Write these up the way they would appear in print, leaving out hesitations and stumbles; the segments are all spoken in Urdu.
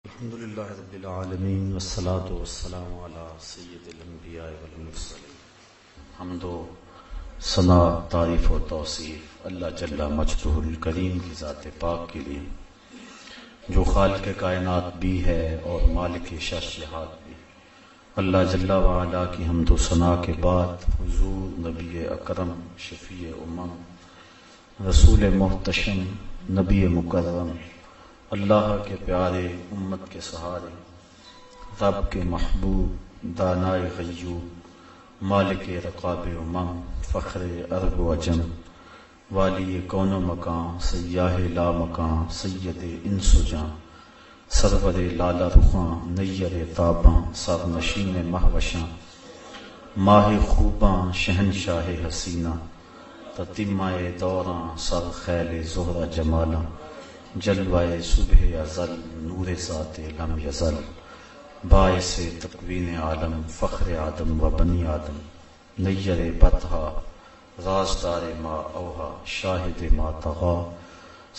الحمدللہ رب العالمین والصلاة والسلام علی سید الانبیاء والمرسلین. حمد و ثنا، تعریف و توصیف اللہ جل مجدہ الکریم کی ذات پاک کے لیے جو خالق کائنات بھی ہے اور مالک شہنشاہات بھی. اللہ جل وعلا کی حمد و ثنا کے بعد حضور نبی اکرم، شفیع امم، رسول محتشم، نبی مکرم، اللہ کے پیارے، امت کے سہارے، رب کے محبوب، دانائے غیوب، مالک رقاب امم، فخر عرب و عجم، والی کون و مکان، سیاہ لا مکان، سید انس و جاں، سرور لالا رخاں، نیر تاباں، سر نشین مہوشاں، ماہ خوباں، شہنشاہ حسینہ، تتمہ دوراں، سر خیل زہرہ جمالاں، جلوائے صبح ازل، نور ذات لم یزل، باعث تکوین عالم، فخر آدم و بنی آدم، نیر بطحا، رازدار ما اوہا، شاہد ما طغا،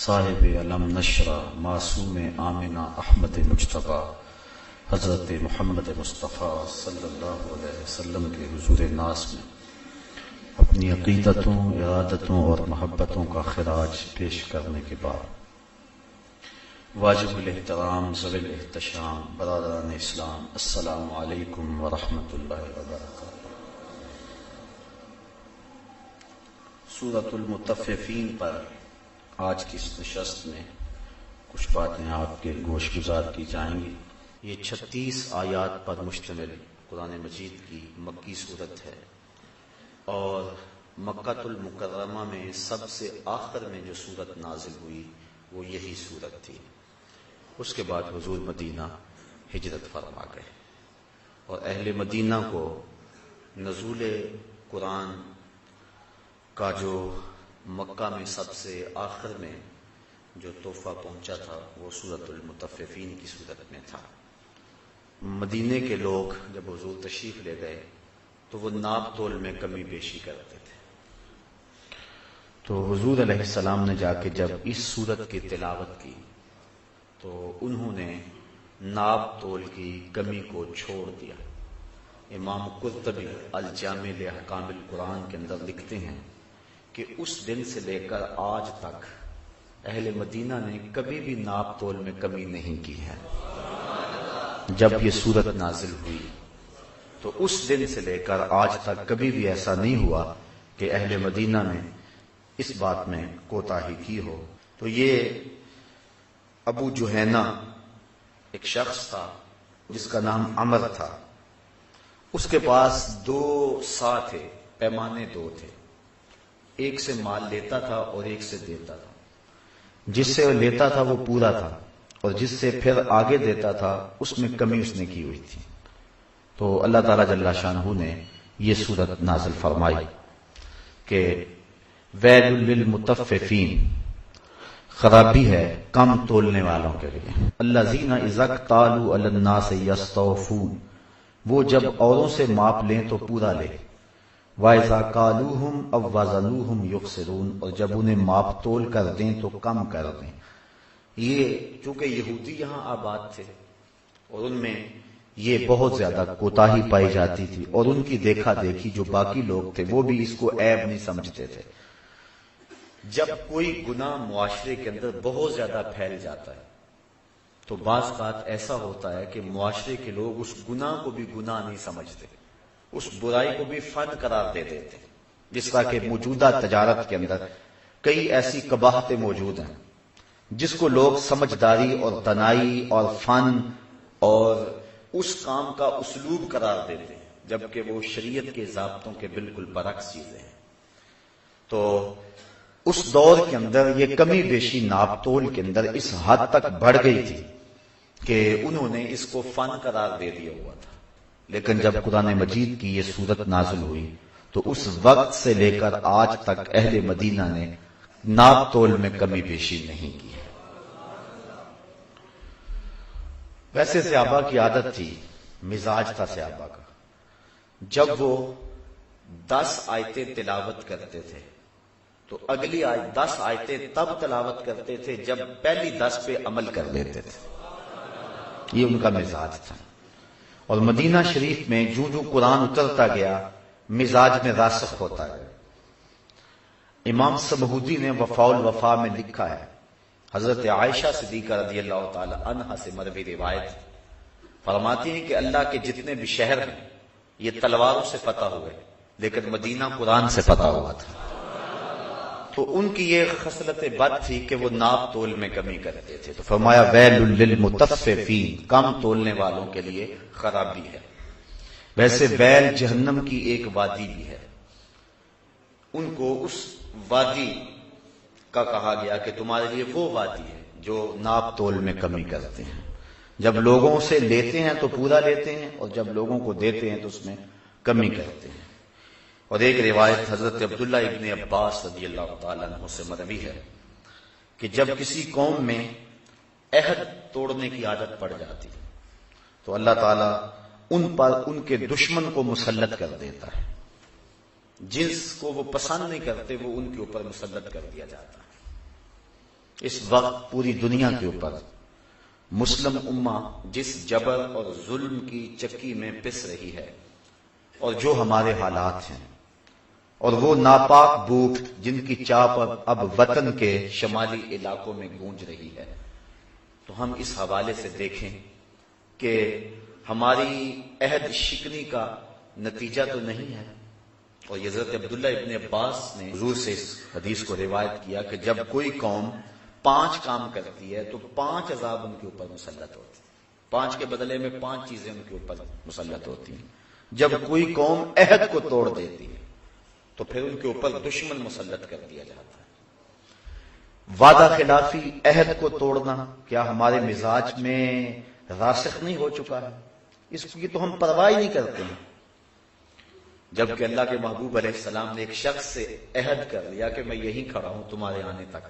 صاحب علم نشرہ، معصوم آمنہ احمد مجتبیٰ، حضرت محمد مصطفیٰ صلی اللہ علیہ وسلم کے حضور ناس میں اپنی عقیدتوں، ارادتوں اور محبتوں کا خراج پیش کرنے کے بعد واجب الاحترام، ذوی الاحتشام، برادران اسلام، السلام علیکم ورحمۃ اللہ وبرکاتہ. سورۃ المطففین پر آج کی اس نشست میں کچھ باتیں آپ کے گوش گزار کی جائیں گی. یہ 36 آیات پر مشتمل قرآن مجید کی مکی صورت ہے اور مکۃ المکرمہ میں سب سے آخر میں جو صورت نازل ہوئی وہ یہی صورت تھی. اس کے بعد حضور مدینہ ہجرت فرما گئے اور اہل مدینہ کو نزول قرآن کا جو مکہ میں سب سے آخر میں جو تحفہ پہنچا تھا وہ سورۃ المطففین کی صورت میں تھا. مدینے کے لوگ جب حضور تشریف لے گئے تو وہ ناپ تول میں کمی بیشی کرتے تھے. تو حضور علیہ السلام نے جا کے جب اس صورت کی تلاوت کی تو انہوں نے ناپ تول کی کمی کو چھوڑ دیا. امام قرطبی الجامع لاحکام القرآن کے اندر لکھتے ہیں کہ اس دن سے لے کر آج تک اہل مدینہ نے کبھی بھی ناپ تول میں کمی نہیں کی ہے. جب یہ صورت نازل ہوئی تو اس دن سے لے کر آج تک کبھی بھی ایسا نہیں ہوا کہ اہل مدینہ نے اس بات میں کوتاہی کی ہو. تو یہ ابو جہینہ ایک شخص تھا جس کا نام عمر تھا. اس کے پاس 2 سا تھے، پیمانے 2 تھے. ایک سے مال لیتا تھا اور ایک سے دیتا تھا. جس سے لیتا تھا وہ پورا تھا اور جس سے پھر آگے دیتا تھا اس میں کمی اس نے کی ہوئی تھی. تو اللہ تعالیٰ جل شانہ نے یہ صورت نازل فرمائی کہ ویل للمطففین، خرابی ہے کم تولنے والوں کے لیے. الذین اذا اکتالوا علی الناس یستوفون، وہ جب اوروں سے ماپ لیں تو پورا لیں. وَإِذَا قَالُوهُمْ أَوْ وَزَنُوهُمْ يُخْسِرُونَ، اور جب انہیں ماپ تول کر دیں تو کم کر دیں. یہ چونکہ یہودی یہاں آباد تھے اور ان میں یہ بہت زیادہ کوتاہی پائی جاتی تھی اور ان کی دیکھا دیکھی جو باقی لوگ تھے وہ بھی اس کو عیب نہیں سمجھتے تھے. جب کوئی گناہ معاشرے کے اندر بہت زیادہ پھیل جاتا ہے تو بعض اوقات ایسا ہوتا ہے کہ معاشرے کے لوگ اس گناہ کو بھی گناہ نہیں سمجھتے، اس برائی کو بھی فن قرار دے دیتے. جس طرح کہ موجودہ تجارت کے اندر کئی ایسی قباحتیں موجود ہیں جس کو لوگ سمجھداری اور دانائی اور فن اور اس کام کا اسلوب قرار دیتے ہیں جبکہ وہ شریعت کے ضابطوں کے بالکل برعکس چیزیں ہیں. تو اس دور کے اندر یہ کمی بیشی ناپ تول کے اندر اس حد تک بڑھ گئی تھی کہ انہوں نے اس کو فن قرار دے دیا ہوا تھا، لیکن جب قرآن مجید کی یہ صورت نازل ہوئی تو اس وقت سے لے کر آج تک اہل مدینہ نے ناپ تول میں کمی بیشی نہیں کی۔ ویسے صحابہ کی عادت تھی، مزاج تھا صحابہ کا، جب وہ 10 آیتیں تلاوت کرتے تھے تو اگلی 10 آیتیں تب تلاوت کرتے تھے جب پہلی 10 پہ عمل کر لیتے تھے، یہ ان کا مزاج تھا۔ اور مدینہ شریف میں جو جو قرآن اترتا گیا مزاج میں راسخ ہوتا ہے۔ امام سمہودی نے وفاء الوفا میں لکھا ہے، حضرت عائشہ صدیقہ رضی اللہ تعالی عنہا سے مروی روایت فرماتی ہیں کہ اللہ کے جتنے بھی شہر ہیں یہ تلواروں سے فتح ہوئے، لیکن مدینہ قرآن سے فتح ہوا تھا۔ تو ان کی یہ خصلت بد تھی کہ وہ ناپ تول میں کمی کرتے تھے، تو فرمایا ویل للمطففین، کم تولنے والوں کے لیے خرابی ہے۔ ویسے ویل جہنم کی ایک وادی بھی ہے، ان کو اس وادی کا کہا گیا کہ تمہارے لیے وہ وادی ہے جو ناپ تول میں کمی کرتے ہیں، جب لوگوں سے لیتے ہیں تو پورا لیتے ہیں اور جب لوگوں کو دیتے ہیں تو اس میں کمی کرتے ہیں۔ اور ایک روایت حضرت عبداللہ ابن عباس رضی اللہ تعالیٰ عنہ سے مروی ہے کہ جب کسی قوم میں عہد توڑنے کی عادت پڑ جاتی تو اللہ تعالیٰ ان پر ان کے دشمن کو مسلط کر دیتا ہے، جس کو وہ پسند نہیں کرتے وہ ان کے اوپر مسلط کر دیا جاتا ہے۔ اس وقت پوری دنیا کے اوپر مسلم امہ جس جبر اور ظلم کی چکی میں پس رہی ہے، اور جو ہمارے حالات ہیں، اور وہ ناپاک بھوک جن کی چاپ اب وطن کے شمالی علاقوں میں گونج رہی ہے، تو ہم اس حوالے سے دیکھیں کہ ہماری عہد شکنی کا نتیجہ تو نہیں ہے۔ اور حضرت عبداللہ ابن عباس نے حضور سے اس حدیث کو روایت کیا کہ جب کوئی قوم 5 کام کرتی ہے تو 5 عذاب ان کے اوپر مسلط ہوتے ہیں، 5 کے بدلے میں 5 چیزیں ان کے اوپر مسلط ہوتی ہیں۔ جب کوئی قوم عہد کو توڑ دیتی ہے تو پھر ان کے اوپر دشمن مسلط کر دیا جاتا ہے۔ وعدہ خلافی، عہد کو توڑنا، کیا ہمارے مزاج میں راسخ نہیں ہو چکا ہے؟ اس کی تو ہم پرواہ نہیں کرتے ہیں، جبکہ اللہ کے محبوب علیہ السلام نے ایک شخص سے عہد کر لیا کہ میں یہیں کھڑا ہوں تمہارے آنے تک،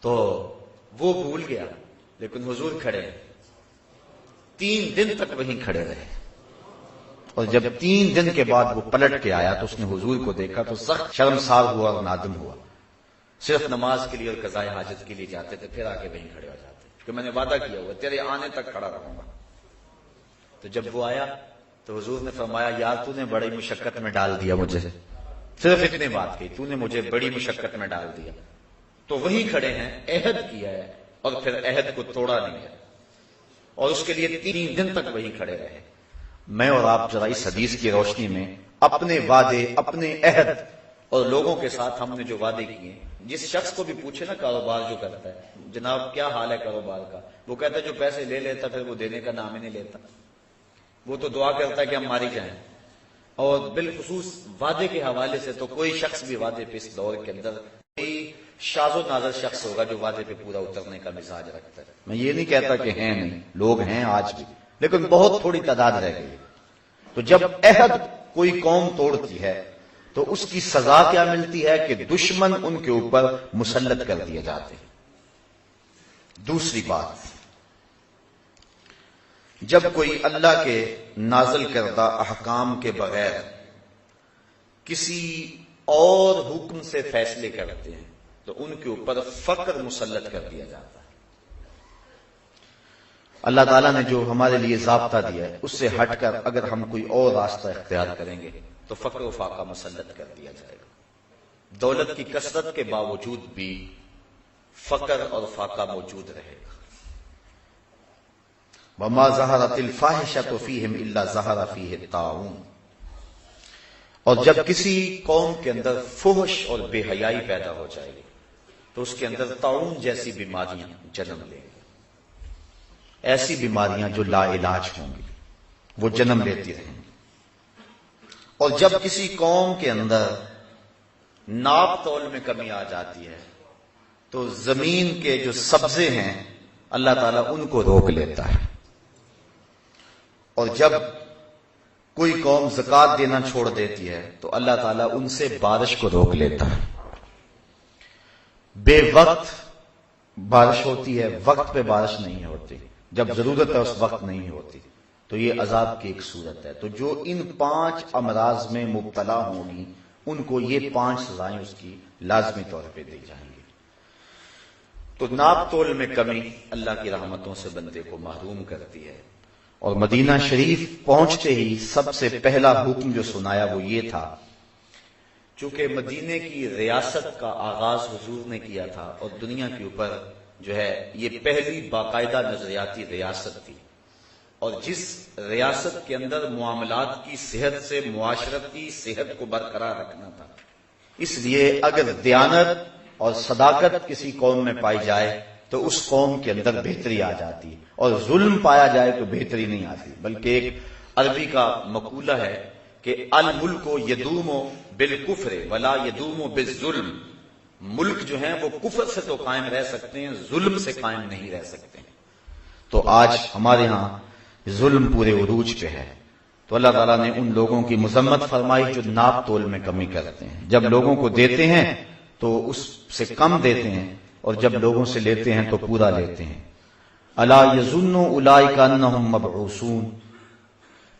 تو وہ بھول گیا، لیکن حضور کھڑے 3 دن تک وہیں کھڑے رہے، اور جب 3 دن کے بعد وہ پلٹ کے آیا تو اس نے حضور کو دیکھا تو سخت شرمسار ہوا اور نادم ہوا۔ صرف نماز کے لیے اور قضاء حاجت کے لیے جاتے تھے، پھر آگے وہیں کھڑے ہو جاتے کہ میں نے وعدہ کیا ہوا تیرے آنے تک کھڑا رہوں گا۔ تو جب وہ آیا تو حضور نے فرمایا یار تو نے بڑی مشقت میں ڈال دیا مجھے، صرف اتنی بات کہی، تو نے مجھے بڑی مشقت میں ڈال دیا۔ تو وہیں کھڑے ہیں، عہد کیا ہے اور پھر عہد کو توڑا نہیں ہے، اور اس کے لیے 3 دن تک وہیں کھڑے رہے۔ میں اور آپ ذرا اس حدیث کی روشنی میں اپنے وعدے، اپنے عہد اور لوگوں کے ساتھ ہم نے جو وعدے کیے ہیں، جس شخص کو بھی پوچھے نا کاروبار جو کرتا ہے، جناب کیا حال ہے کاروبار کا، وہ کہتا ہے جو پیسے لے لیتا پھر وہ دینے کا نام ہی نہیں لیتا، وہ تو دعا کرتا ہے کہ ہم ماری جائیں۔ اور بالخصوص وعدے کے حوالے سے تو کوئی شخص بھی وعدے پہ اس دور کے اندر کوئی شاذ و نادر شخص ہوگا جو وعدے پہ پورا اترنے کا مزاج رکھتا ہے۔ میں یہ نہیں کہتا کہ ہیں نہیں، لوگ ہیں آج بھی، لیکن بہت تھوڑی تعداد رہ گئی۔ تو جب عہد کوئی قوم توڑتی ہے تو اس کی سزا کیا ملتی ہے کہ دشمن ان کے اوپر مسلط کر دیے جاتے ہیں۔ دوسری بات، جب کوئی اللہ کے نازل کردہ احکام کے بغیر کسی اور حکم سے فیصلے کرتے ہیں تو ان کے اوپر فقر مسلط کر دیا جاتا ہے۔ اللہ تعالیٰ نے جو ہمارے لیے ضابطہ دیا ہے اس سے ہٹ کر اگر ہم کوئی اور راستہ اختیار کریں گے تو فقر و فاقہ مسلط کر دیا جائے گا۔ دولت کی کثرت کے باوجود بھی فقر اور فاقہ موجود رہے گا۔ وَمَا ظَهَرَتِ الْفَاحِشَةُ فِيهِمْ إِلَّا ظَهَرَ فِيهِ الطَّاعُونُ، اور جب کسی قوم کے اندر فحش اور بے حیائی پیدا ہو جائے گی تو اس کے اندر طاعون جیسی بیماریاں جنم لیں گی، ایسی بیماریاں جو لا علاج ہوں گی وہ جنم لیتی رہیں گی۔ اور جب کسی قوم کے اندر ناپ تول میں کمی آ جاتی ہے تو زمین کے جو سبزے ہیں اللہ تعالیٰ ان کو روک لیتا ہے، اور جب کوئی قوم زکوٰۃ دینا چھوڑ دیتی ہے تو اللہ تعالیٰ ان سے بارش کو روک لیتا ہے۔ بے وقت بارش ہوتی ہے، وقت پہ بارش نہیں ہوتی، جب ضرورت ہے اس وقت نہیں ہوتی، تو یہ عذاب کی ایک صورت ہے۔ تو جو ان 5 امراض میں مبتلا ہوں گی ان کو یہ 5 سزائیں اس کی لازمی طور پہ دی جائیں گی۔ تو ناپ تول میں کمی اللہ کی رحمتوں سے بندے کو محروم کرتی ہے، اور مدینہ شریف پہنچتے ہی سب سے پہلا حکم جو سنایا وہ یہ تھا، چونکہ مدینے کی ریاست کا آغاز حضور نے کیا تھا اور دنیا کے اوپر جو ہے یہ پہلی باقاعدہ نظریاتی ریاست تھی، اور جس ریاست کے اندر معاملات کی صحت سے معاشرت کی صحت کو برقرار رکھنا تھا، اس لیے اگر دیانت اور صداقت کسی قوم میں پائی جائے تو اس قوم کے اندر بہتری آ جاتی ہے، اور ظلم پایا جائے تو بہتری نہیں آتی۔ بلکہ ایک عربی کا مقولہ ہے کہ الملک یدوم بالکفر ولا یدوم بالظلم، ملک جو ہیں وہ کفر سے تو قائم رہ سکتے ہیں، ظلم سے قائم نہیں رہ سکتے ہیں۔ تو آج ہمارے ہاں ظلم پورے عروج پہ ہے، تو اللہ تعالیٰ نے ان لوگوں کی مذمت فرمائی جو ناپ تول میں کمی کرتے ہیں، جب لوگوں کو دیتے ہیں تو اس سے کم دیتے ہیں، اور جب لوگوں سے لیتے ہیں تو پورا لیتے ہیں۔ الا یظن اولئک انہم مبعوثون،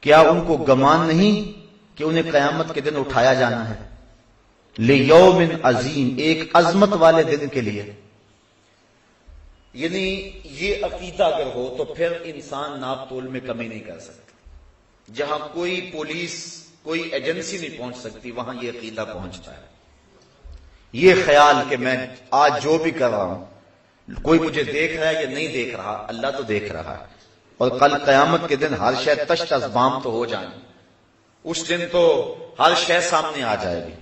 کیا ان کو گمان نہیں کہ انہیں قیامت کے دن اٹھایا جانا ہے؟ لیوم عظیم، ایک عظمت والے دن کے لیے۔ یعنی یہ عقیدہ اگر ہو تو پھر انسان ناپ تول میں کمی نہیں کر سکتا۔ جہاں کوئی پولیس کوئی ایجنسی نہیں پہنچ سکتی وہاں یہ عقیدہ پہنچتا ہے۔ یہ خیال کہ میں آج جو بھی کر رہا ہوں کوئی مجھے دیکھ رہا ہے یا نہیں دیکھ رہا، اللہ تو دیکھ رہا ہے، اور کل قیامت کے دن ہر شے تشت از بام تو ہو جائیں، اس دن تو ہر شے سامنے آ جائے گی۔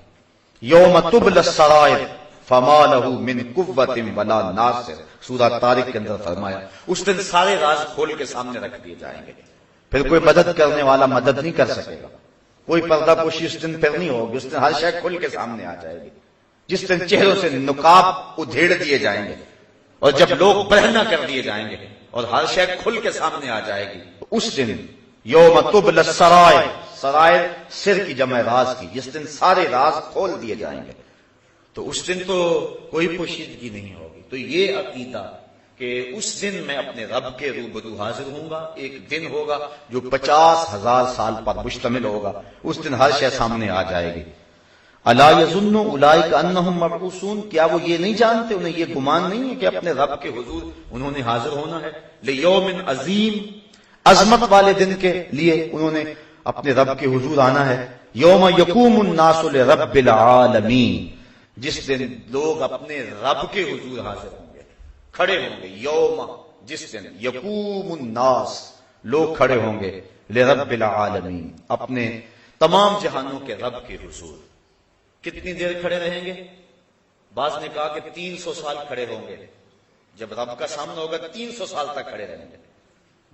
یوم تبلی السرائر فما لہ من قوۃ ولا ناصر، سورہ طارق کے اندر فرمایا اس دن سارے راز کھول کے سامنے رکھ دیے جائیں گے، پھر کوئی مدد کرنے والا مدد نہیں کر سکے گا، کوئی پردہ پوشی اس دن پھر نہیں ہوگی، اس دن ہر شے کھل کے سامنے آ جائے گی، جس دن چہروں سے نقاب ادھیڑ دیے جائیں گے، اور جب لوگ برہنہ کر دیے جائیں گے اور ہر شے کھل کے سامنے آ جائے گی، اس دن یوم تبلی السرائر، سرائر سر کی جمع راز کی، جس دن سارے راز کھول دیے جائیں گے، تو اس دن تو کوئی پوشیدگی نہیں ہوگی۔ تو یہ عقیدہ کہ اس دن میں اپنے رب کے روبرو حاضر ہوں گا، ایک دن ہوگا جو 50,000 سال پر مشتمل ہوگا، اس دن ہر شے سامنے آ جائے گی۔ الا یظن اولئک انہم مبعوثون، کیا وہ یہ نہیں جانتے، انہیں یہ گمان نہیں ہے کہ اپنے رب کے حضور انہوں نے حاضر ہونا ہے؟ لیوم عظیم، عظمت والے دن کے لیے انہوں نے اپنے رب کے حضور آنا ہے۔ یوم یقوم الناس لرب العالمین، جس دن لوگ اپنے رب کے حضور حاضر ہوں گے، کھڑے ہوں گے۔ یوم، جس دن، یقوم الناس، لوگ کھڑے ہوں گے، لرب العالمین، اپنے تمام جہانوں کے رب کے حضور۔ کتنی دیر کھڑے رہیں گے؟ بعض نے کہا کہ 300 سال کھڑے ہوں گے، جب رب کا سامنا ہوگا 300 سال تک کھڑے رہیں گے۔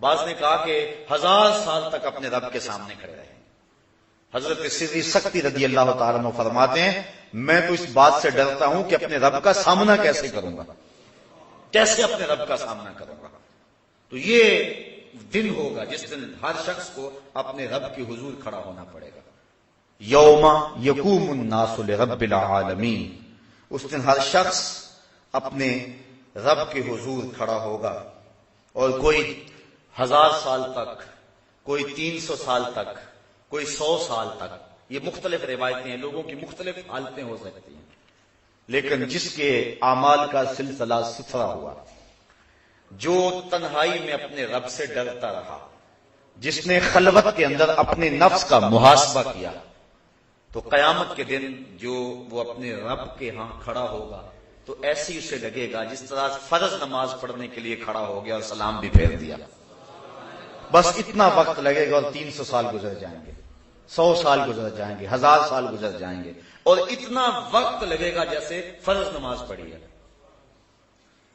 بعض نے کہا کہ 1000 سال تک اپنے رب کے سامنے کھڑے رہیں گے۔ حضرت سری سختی رضی اللہ تعالیٰ عنہ فرماتے ہیں میں تو اس بات سے ڈرتا ہوں کہ اپنے رب کا سامنا کیسے کروں گا، کیسے اپنے رب کا سامنا کروں گا۔ تو یہ دن ہوگا جس دن ہر شخص کو اپنے رب کے حضور کھڑا ہونا پڑے گا۔ یوم یقوم الناس لرب العالمین، اس دن ہر شخص اپنے رب کے حضور کھڑا ہوگا، اور کوئی 1000 سال تک، کوئی 300 سال تک، کوئی 100 سال تک، یہ مختلف روایتیں ہیں، لوگوں کی مختلف حالتیں ہو سکتی ہیں، لیکن جس کے اعمال کا سلسلہ ستھرا ہوا، جو تنہائی میں اپنے رب سے ڈرتا رہا، جس نے خلوت کے اندر اپنے نفس کا محاسبہ کیا، تو قیامت کے دن جو وہ اپنے رب کے ہاں کھڑا ہوگا تو ایسی اسے لگے گا جس طرح فرض نماز پڑھنے کے لیے کھڑا ہو گیا اور سلام بھی پھیر دیا۔ بس اتنا وقت لگے گا اور 300 سال گزر جائیں گے، 100 سال گزر جائیں گے، 1000 سال گزر جائیں گے، اور اتنا وقت لگے گا جیسے فرض نماز پڑھی ہے۔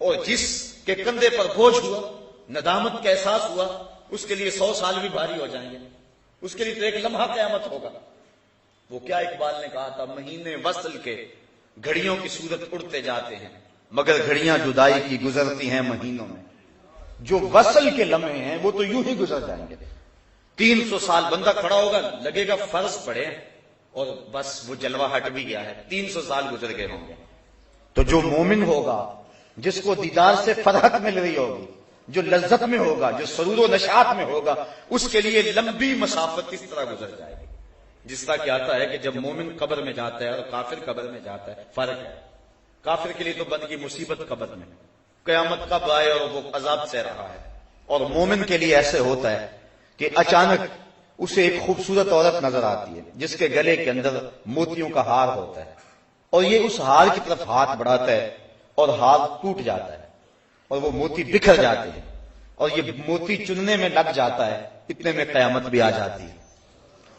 اور جس کے کندھے پر بوجھ ہوا، ندامت کا احساس ہوا، اس کے لیے 100 سال بھی بھاری ہو جائیں گے، اس کے لیے تو ایک لمحہ قیامت ہوگا۔ وہ کیا اقبال نے کہا تھا، مہینے وصل کے گھڑیوں کی صورت اڑتے جاتے ہیں، مگر گھڑیاں جدائی کی گزرتی ہیں مہینوں میں۔ جو وصل کے لمحے ہیں وہ تو یوں ہی گزر جائیں گے۔ 300 سال بندہ کھڑا ہوگا، لگے گا فرض پڑے اور بس وہ جلوہ ہٹ بھی گیا ہے، 300 سال گزر گئے ہوں گے۔ تو جو مومن ہوگا، جس کو دیدار سے فرحت مل رہی ہوگی، جو لذت میں ہوگا، جو سرور و نشاط میں ہوگا، اس کے لیے لمبی مسافت اس طرح گزر جائے گی۔ جس طرح کیا آتا ہے کہ جب مومن قبر میں جاتا ہے اور کافر قبر میں جاتا ہے، فرق ہے۔ کافر کے لیے تو بندگی مصیبت قبر میں، قیامت کب آئے اور وہ عذاب سہ رہا ہے، اور مومن کے لیے ایسے ہوتا ہے کہ اچانک اسے ایک خوبصورت عورت نظر آتی ہے جس کے گلے کے اندر موتیوں کا ہار ہوتا ہے، اور یہ اس ہار کی طرف ہاتھ بڑھاتا ہے اور ہار ٹوٹ جاتا ہے اور وہ موتی بکھر جاتے ہیں اور یہ موتی چننے میں لگ جاتا ہے، اتنے میں قیامت بھی آ جاتی ہے۔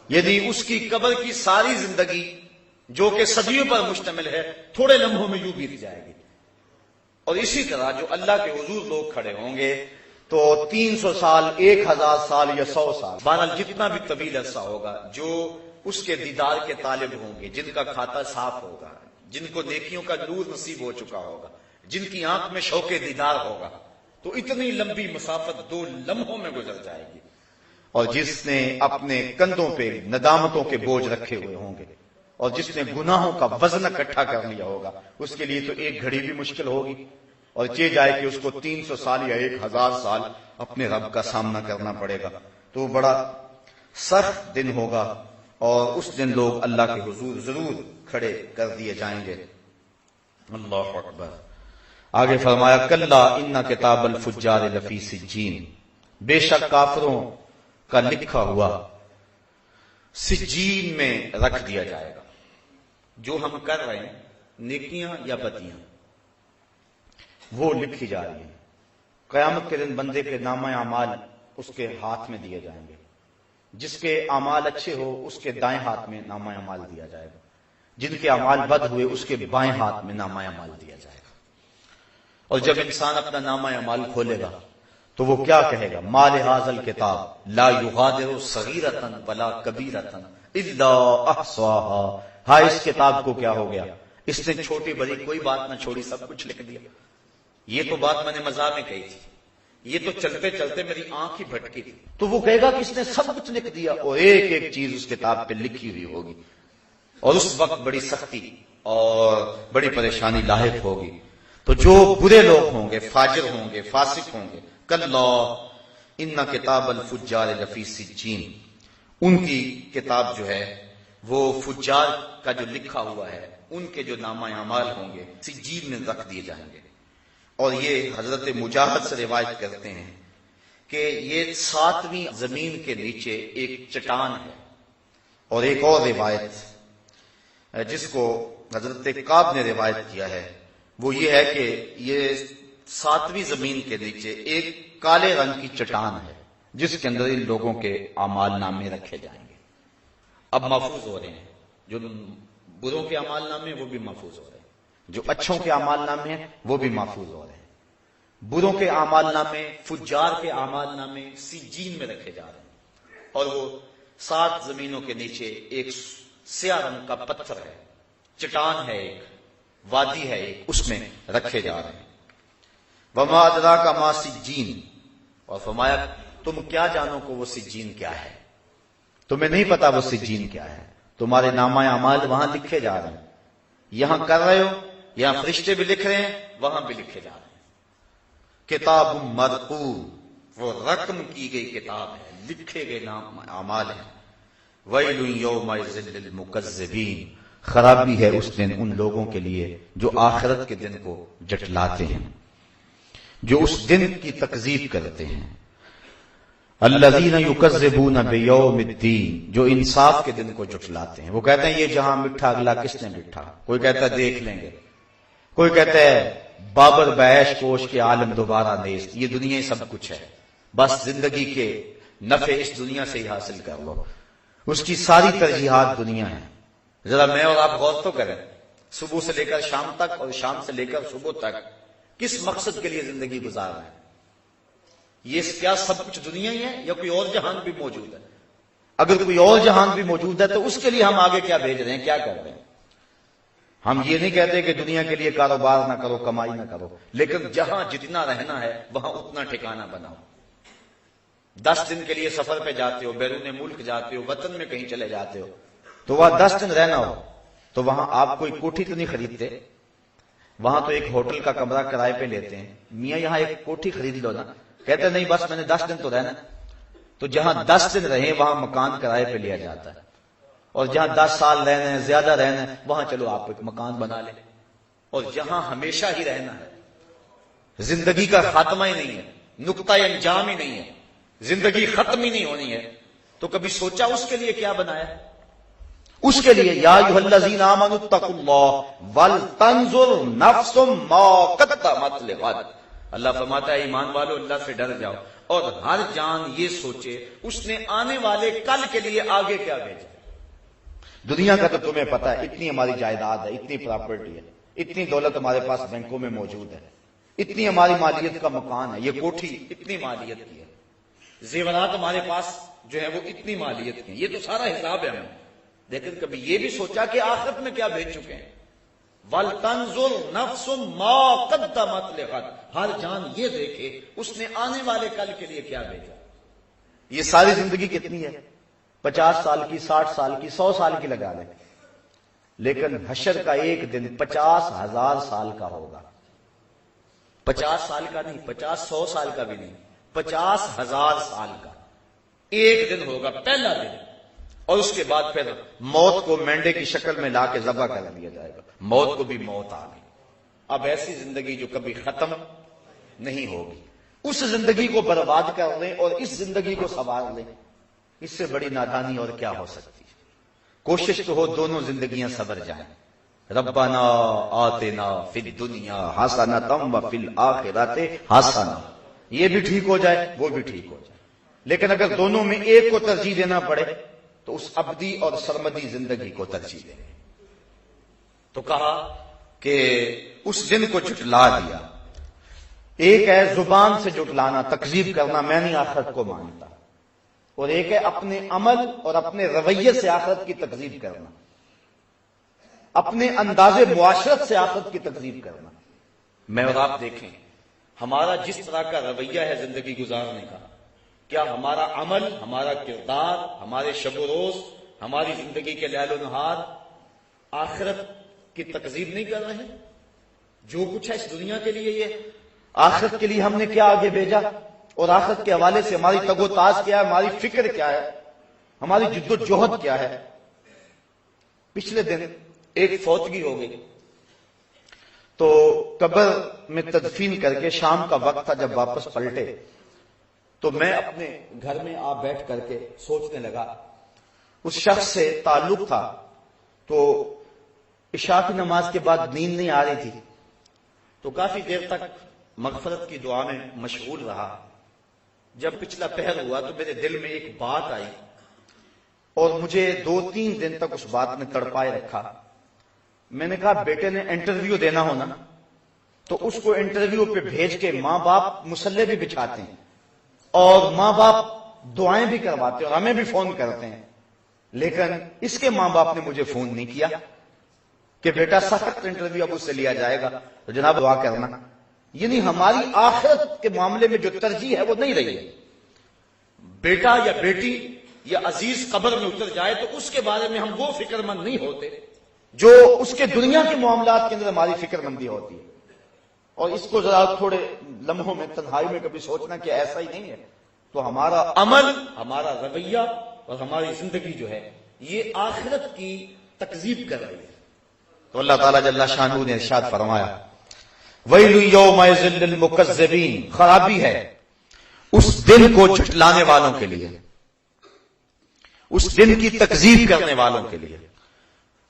یعنی اس کی قبر کی ساری زندگی جو کہ صدیوں پر مشتمل ہے، تھوڑے لمحوں میں یوں بیت جائے گی۔ اور اسی طرح جو اللہ کے حضور لوگ کھڑے ہوں گے تو 300 سال، 1000 سال یا 100 سال، بہرحال جتنا بھی طویل عرصہ ہوگا، جو اس کے دیدار کے طالب ہوں گے، جن کا کھاتا صاف ہوگا، جن کو نیکیوں کا نور نصیب ہو چکا ہوگا، جن کی آنکھ میں شوق دیدار ہوگا، تو اتنی لمبی مسافت 2 لمحوں میں گزر جائے گی۔ اور جس نے اپنے کندھوں پہ ندامتوں کے بوجھ رکھے ہوئے ہوں گے اور جس نے گناہوں کا وزن اکٹھا کر لیا ہوگا، اس کے لیے تو ایک گھڑی بھی مشکل ہوگی، اور چہ جائے کہ اس کو 300 سال یا 1000 سال اپنے رب کا سامنا کرنا پڑے گا، تو وہ بڑا سخت دن ہوگا، اور اس دن لوگ اللہ کے حضور ضرور کھڑے کر دیے جائیں گے۔ اللہ اکبر۔ آگے فرمایا کلا ان کتاب الفجار لفی سجین، بے شک کافروں کا لکھا ہوا سجین میں رکھ دیا جائے گا۔ جو ہم کر رہے ہیں، نیکیاں یا بدیاں، وہ لکھی جا رہی ہیں۔ قیامت کے دن بندے کے نامہ اعمال اس کے ہاتھ میں دیے جائیں گے۔ جس کے اعمال اچھے ہو اس کے دائیں ہاتھ میں نامہ اعمال دیا جائے گا، جن کے اعمال بد ہوئے اس کے بائیں ہاتھ میں نامہ اعمال دیا جائے گا۔ اور جب انسان اپنا نامہ اعمال کھولے گا تو وہ کیا کہے گا؟ ما لہذا الکتاب لا یغادر صغیرۃ ولا کبیرۃ الا احصاها، ہائے اس کتاب کو کیا ہو گیا، اس نے چھوٹی بڑی کوئی بات نہ چھوڑی، سب کچھ لکھ دیا۔ یہ تو بات میں نے مزاح میں کہی تھی، یہ تو چلتے چلتے میری آنکھ ہی بھٹکی تھی۔ تو وہ کہے گا کہ اس نے سب کچھ لکھ دیا، اور ایک ایک چیز اس کتاب پہ لکھی ہوئی ہوگی، اور اس وقت بڑی سختی اور بڑی پریشانی لاحق ہوگی۔ تو جو برے لوگ ہوں گے، فاجر ہوں گے، فاسق ہوں گے، کلا ان کتاب الفجار لفی سجین، ان کی کتاب جو ہے وہ فجار کا جو لکھا ہوا ہے، ان کے جو نامہ اعمال ہوں گے سجین میں رکھ دیے جائیں گے۔ اور یہ حضرت مجاہد سے روایت کرتے ہیں کہ یہ 7ویں زمین کے نیچے ایک چٹان ہے۔ اور ایک اور روایت جس کو حضرت کعب نے روایت کیا ہے وہ یہ ہے کہ یہ 7ویں زمین کے نیچے ایک کالے رنگ کی چٹان ہے جس کے اندر ان لوگوں کے اعمال نامے رکھے جائیں گے۔ اب محفوظ ہو رہے ہیں، جو بروں کے اعمال نامے وہ بھی محفوظ ہو رہے ہیں، جو اچھوں کے اعمال نامے ہیں وہ بھی محفوظ ہو رہے ہیں۔ بروں کے اعمال نامے، فجار کے اعمال نامے سجین میں رکھے جا رہے ہیں، اور وہ 7 زمینوں کے نیچے ایک سیاہ رنگ کا پتھر ہے، چٹان ہے، ایک وادی ہے ایک، اس میں رکھے جا رہے ہیں۔ وما ادراک ما سجین، اور فرمایا تم کیا جانو کہ وہ سجین کیا ہے؟ تمہیں نہیں پتا وہ سجین کیا ہے، تمہارے نامہ اعمال وہاں لکھے جا رہے ہیں، یہاں کر رہے ہو، یہاں فرشتے بھی لکھ رہے ہیں، وہاں بھی لکھے جا رہے ہیں۔ کتاب مرقوم، وہ رقم کی گئی کتاب ہے، لکھے گئے نام اعمال ہیں۔ ویل یومئذ للمکذبین، خرابی ہے اس دن ان لوگوں کے لیے جو آخرت کے دن کو جٹلاتے ہیں، جو اس دن کی تکذیب کرتے ہیں۔ الذین یکذبون بیوم الدین، جو انصاف کے دن کو جٹلاتے ہیں۔ وہ کہتے ہیں یہ جہاں مٹھا اگلا کس نے مٹھا، کوئی کہتا ہے دیکھ لیں گے، کوئی کہتا ہے بابر بیش کوش کے عالم دوبارہ نیست، یہ دنیا ہی سب کچھ ہے، بس زندگی کے نفع اس دنیا سے ہی حاصل کر لو، اس کی ساری ترجیحات دنیا ہے۔ ذرا میں اور آپ غور تو کریں، صبح سے لے کر شام تک اور شام سے لے کر صبح تک کس مقصد کے لیے زندگی گزار رہے ہیں؟ یہ کیا سب کچھ دنیا ہی ہے یا کوئی اور جہان بھی موجود ہے؟ اگر کوئی اور جہان بھی موجود ہے تو اس کے لیے ہم آگے کیا بھیج رہے ہیں، کیا کر رہے ہیں؟ ہم یہ نہیں کہتے کہ دنیا کے لیے کاروبار نہ کرو، کمائی نہ کرو، لیکن جہاں جتنا رہنا ہے وہاں اتنا ٹھکانہ بناؤ۔ 10 دن کے لیے سفر پہ جاتے ہو، بیرون ملک جاتے ہو، وطن میں کہیں چلے جاتے ہو، تو وہاں 10 دن رہنا ہو تو وہاں آپ کوئی کوٹھی تو نہیں خریدتے، وہاں تو ایک ہوٹل کا کمرہ کرائے پہ لیتے ہیں۔ میاں یہاں ایک کوٹھی خرید لو نا، کہتے نہیں بس میں نے 10 دن تو رہنا، تو جہاں 10 دن رہیں وہاں مکان کرائے پہ لیا جاتا ہے، اور جہاں 10 سال رہنا ہے، زیادہ رہنا ہے، وہاں چلو آپ ایک مکان بنا لیں۔ اور جہاں ہمیشہ ہی رہنا ہے، زندگی کا خاتمہ ہی نہیں ہے، نقطہ انجام ہی نہیں ہے، زندگی ختم ہی نہیں ہونی ہے، تو کبھی سوچا اس کے لیے کیا بنایا؟ اس کے لیے یا ایھا الذین آمنوا اتقوا اللہ ولتنظر نفس ما قدمت لغد، اللہ فرماتا ہے ایمان والو اللہ سے ڈر جاؤ، اور ہر جان یہ سوچے اس نے آنے والے کل کے لیے آگے کیا بھیجا۔ دنیا کا تو تمہیں پتا ہے، اتنی ہماری جائیداد ہے، اتنی پراپرٹی ہے، اتنی دولت ہمارے پاس بینکوں میں موجود ہے، اتنی ہماری مالیت کا مکان ہے، یہ کوٹھی اتنی مالیت کی ہے، زیورات ہمارے پاس جو ہے وہ اتنی مالیت کی ہے، یہ تو سارا حساب ہے ہمیں، لیکن کبھی یہ بھی سوچا کہ آخرت میں کیا بھیج چکے ہیں؟ وَلْتَنْظُرْ نَفْسٌ مَا قَدَّمَتْ لِغَدٍ، ہر جان یہ دیکھے اس نے آنے والے کل کے لیے کیا بھیجا۔ یہ ساری زندگی کتنی ہے؟ 50 سال کی، 60 سال کی، 100 سال کی لگا لیں، لیکن حشر کا ایک دن 50,000 سال کا ہوگا۔ 50 سال کا نہیں، 100 سال کا بھی نہیں، 50,000 سال کا ایک دن ہوگا، پہلا دن، اور اس کے بعد پھر موت کو مینڈے کی شکل میں لا کے ذبح کر دیا جائے گا، موت کو بھی موت آ گئی۔ اب ایسی زندگی جو کبھی ختم نہیں ہوگی، اس زندگی کو برباد کر لیں اور اس زندگی کو سنوار لیں، اس سے بڑی نادانی اور کیا ہو سکتی ہے؟ کوشش تو ہو دونوں زندگیاں سنور جائیں، ربنا آتنا فی الدنیا حسنۃ وفی الآخرۃ حسنۃ، یہ بھی ٹھیک ہو جائے وہ بھی ٹھیک ہو جائے، لیکن اگر دونوں میں ایک کو ترجیح دینا پڑے تو اس ابدی اور سرمدی زندگی کو ترجیح دیں۔ تو کہا کہ اس دن کو جھٹلا دیا۔ ایک ہے زبان سے جھٹلانا، تکذیب کرنا، میں نہیں آخرت کو مانتا، اور ایک ہے اپنے عمل اور اپنے رویے سے آخرت کی تکذیب کرنا، اپنے انداز معاشرت سے آخرت کی تکذیب کرنا۔ میں اور آپ دیکھیں ہمارا جس طرح کا رویہ ہے زندگی گزارنے کا، کیا ہمارا عمل، ہمارا کردار، ہمارے شب و روز، ہماری زندگی کے لیل و نہار آخرت کی تکذیب نہیں کر رہے ہیں؟ جو کچھ ہے اس دنیا کے لیے، یہ آخرت کے لیے ہم نے کیا آگے بھیجا، اور آخرت کے حوالے سے ہماری تگ و تاز کیا ہے، ہماری فکر کیا ہے، ہماری جد و جہد کیا ہے۔ پچھلے دن ایک فوتگی ہو گئی، تو قبر میں تدفین کر کے شام کا وقت تھا، جب واپس پلٹے تو میں اپنے گھر میں آ بیٹھ کر کے سوچنے لگا، اس شخص سے تعلق تھا، تو عشاء کی نماز کے بعد نیند نہیں آ رہی تھی، تو کافی دیر تک مغفرت کی دعا میں مشغول رہا۔ جب پچھلا پہر ہوا تو میرے دل میں ایک بات آئی، اور مجھے 2-3 دن تک اس بات نے تڑپائے رکھا۔ میں نے کہا بیٹے نے انٹرویو دینا ہونا تو اس کو انٹرویو پہ بھیج کے ماں باپ مصلے بھی بچھاتے ہیں، اور ماں باپ دعائیں بھی کرواتے ہیں، اور ہمیں بھی فون کرتے ہیں، لیکن اس کے ماں باپ نے مجھے فون نہیں کیا کہ بیٹا سخت انٹرویو اب اس سے لیا جائے گا تو جناب دعا کرنا۔ یعنی ہماری آخرت کے معاملے میں جو ترجیح ہے وہ نہیں رہی ہے۔ بیٹا یا بیٹی یا عزیز قبر میں اتر جائے تو اس کے بارے میں ہم وہ فکر مند نہیں ہوتے جو اس کے دنیا کے معاملات کے اندر ہماری فکر مندی ہوتی ہے۔ اور اس کو ذرا تھوڑے لمحوں میں تنہائی میں کبھی سوچنا کہ ایسا ہی نہیں ہے تو ہمارا عمل، ہمارا رویہ اور ہماری زندگی جو ہے یہ آخرت کی تکذیب کر رہی ہے۔ تو اللہ تعالیٰ جل شانہ نے ارشاد فرمایا ویل یومئذ للمکذبین، خرابی ہے اس دن کو جھٹلانے والوں کے لیے، اس دن کی تکذیب کرنے والوں کے لیے۔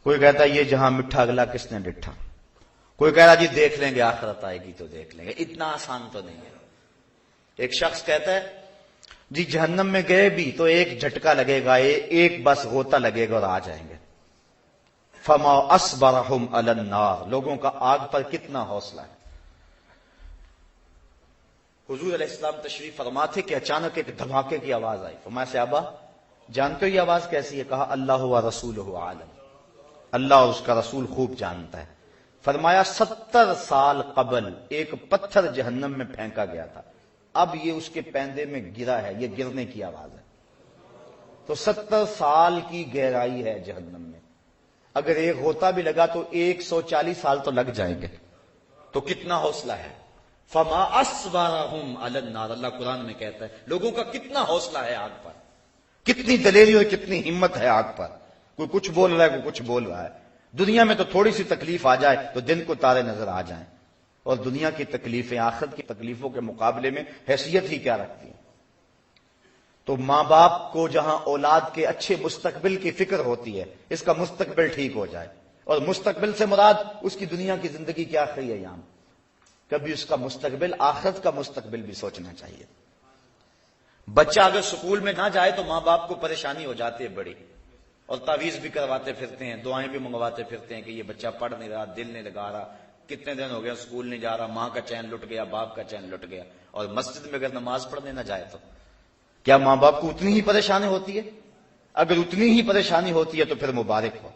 کوئی کہتا ہے یہ جہاں مٹھا اگلا کس نے ڈٹھا، کوئی کہہ رہا جی دیکھ لیں گے آخرت آئے گی تو دیکھ لیں گے، اتنا آسان تو نہیں ہے۔ ایک شخص کہتا ہے جی جہنم میں گئے بھی تو ایک جھٹکا لگے گا، ایک بس غوطہ لگے گا اور آ جائیں گے۔ فما اصبرہم علی النار، لوگوں کا آگ پر کتنا حوصلہ ہے۔ حضور علیہ السلام تشریف فرما تھے کہ اچانک ایک دھماکے کی آواز آئی، فرمایا صحابہ جانتے ہو یہ آواز کیسی ہے؟ کہا اللہ و رسولہ عالم، اللہ اور اس کا رسول خوب جانتا ہے. فرمایا 70 سال قبل ایک پتھر جہنم میں پھینکا گیا تھا، اب یہ اس کے پیندے میں گرا ہے، یہ گرنے کی آواز ہے. تو 70 سال کی گہرائی ہے جہنم میں. اگر ایک ہوتا بھی لگا تو 140 سال تو لگ جائیں گے. تو کتنا حوصلہ ہے. فما اصبرهم علی النار، اللہ قرآن میں کہتا ہے لوگوں کا کتنا حوصلہ ہے آگ پر. کتنی دلیری اور کتنی ہمت ہے آگ پر. کوئی کچھ بول رہا ہے، کوئی کچھ بول رہا ہے. دنیا میں تو تھوڑی سی تکلیف آ جائے تو دن کو تارے نظر آ جائیں، اور دنیا کی تکلیفیں آخرت کی تکلیفوں کے مقابلے میں حیثیت ہی کیا رکھتی ہیں. تو ماں باپ کو جہاں اولاد کے اچھے مستقبل کی فکر ہوتی ہے، اس کا مستقبل ٹھیک ہو جائے. اور مستقبل سے مراد اس کی دنیا کی زندگی کے آخری ایام، کبھی اس کا مستقبل آخرت کا مستقبل بھی سوچنا چاہیے. بچہ اگر سکول میں نہ جائے تو ماں باپ کو پریشانی ہو جاتی ہے بڑی، اور تعویذ بھی کرواتے پھرتے ہیں، دعائیں بھی منگواتے پھرتے ہیں کہ یہ بچہ پڑھ نہیں رہا، دل نہیں لگا رہا، کتنے دن ہو گیا سکول نہیں جا رہا، ماں کا چین لٹ گیا، باپ کا چین لٹ گیا. اور مسجد میں اگر نماز پڑھنے نہ جائے تو کیا ماں باپ کو اتنی ہی پریشانی ہوتی ہے؟ اگر اتنی ہی پریشانی ہوتی ہے تو پھر مبارک ہو.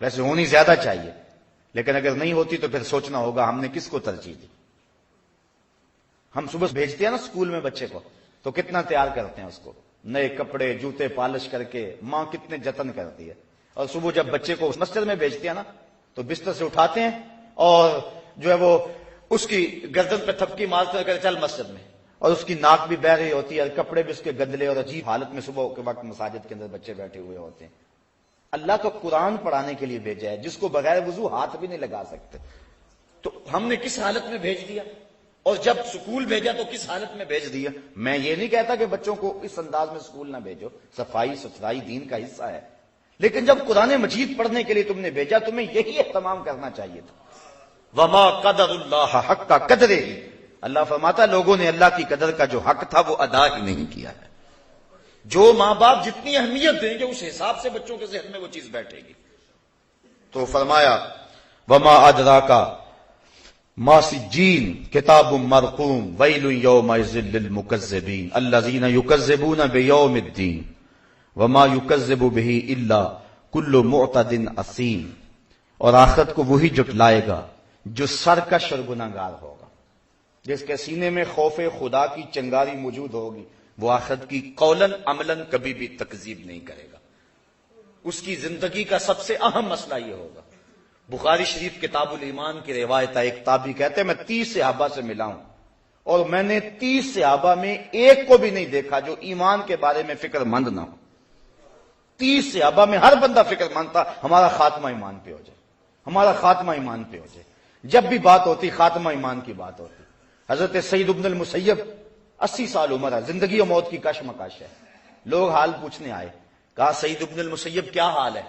ویسے ہونی زیادہ چاہیے، لیکن اگر نہیں ہوتی تو پھر سوچنا ہوگا ہم نے کس کو ترجیح دی. ہم صبح بھیجتے ہیں نا اسکول میں بچے کو، تو کتنا تیار کرتے ہیں اس کو، نئے کپڑے جوتے پالش کر کے، ماں کتنے جتن کرتی ہے. اور صبح جب بچے کو مسجد میں بھیجتے ہیں نا تو بستر سے اٹھاتے ہیں اور جو ہے وہ اس کی گردن پہ تھپکی مارتے کہتے چل مسجد میں. اور اس کی ناک بھی بہ رہی ہوتی ہے اور کپڑے بھی اس کے گندلے اور عجیب حالت میں صبح کے وقت مساجد کے اندر بچے بیٹھے ہوئے ہوتے ہیں. اللہ کا قرآن پڑھانے کے لیے بھیجا ہے، جس کو بغیر وضو ہاتھ بھی نہیں لگا سکتے. تو ہم نے کس حالت میں بھیج دیا، اور جب سکول بھیجا تو کس حالت میں بھیج دیا. میں یہ نہیں کہتا کہ بچوں کو اس انداز میں سکول نہ بھیجو، صفائی ستھرائی دین کا حصہ ہے، لیکن جب قرآن مجید پڑھنے کے لیے تم نے بھیجا تمہیں یہی اہتمام کرنا چاہیے تھا. وما قدر اللہ حق کا قدرے، اللہ فرماتا لوگوں نے اللہ کی قدر کا جو حق تھا وہ ادا ہی نہیں کیا ہے. جو ماں باپ جتنی اہمیت دیں گے اس حساب سے بچوں کے ذہن میں وہ چیز بیٹھے گی. تو فرمایا وما ادراکا ما سجین کتاب مرقوم ویل یومئذ للمکذبین الذین یکذبون بیوم الدین وما یکذب به الا کل معتد اثیم. اور آخرت کو وہی جٹلائے گا جو سرکش اور گناہگار ہوگا، جس کے سینے میں خوف خدا کی چنگاری موجود ہوگی، وہ آخرت کی قولاً عملاً کبھی بھی تکذیب نہیں کرے گا. اس کی زندگی کا سب سے اہم مسئلہ یہ ہوگا. بخاری شریف کتاب الایمان کی روایت ہے، ایک تابعی کہتے ہیں میں 30 صحابہ سے ملا ہوں اور میں نے 30 صحابہ میں ایک کو بھی نہیں دیکھا جو ایمان کے بارے میں فکر مند نہ ہو. 30 صحابہ میں ہر بندہ فکر مند تھا ہمارا خاتمہ ایمان پہ ہو جائے، ہمارا خاتمہ ایمان پہ ہو جائے. جب بھی بات ہوتی خاتمہ ایمان کی بات ہوتی. حضرت سعید بن المسیب 80 سال عمر ہے، زندگی و موت کی کشمکش ہے. لوگ حال پوچھنے آئے، کہا سعید بن المسیب کیا حال ہے؟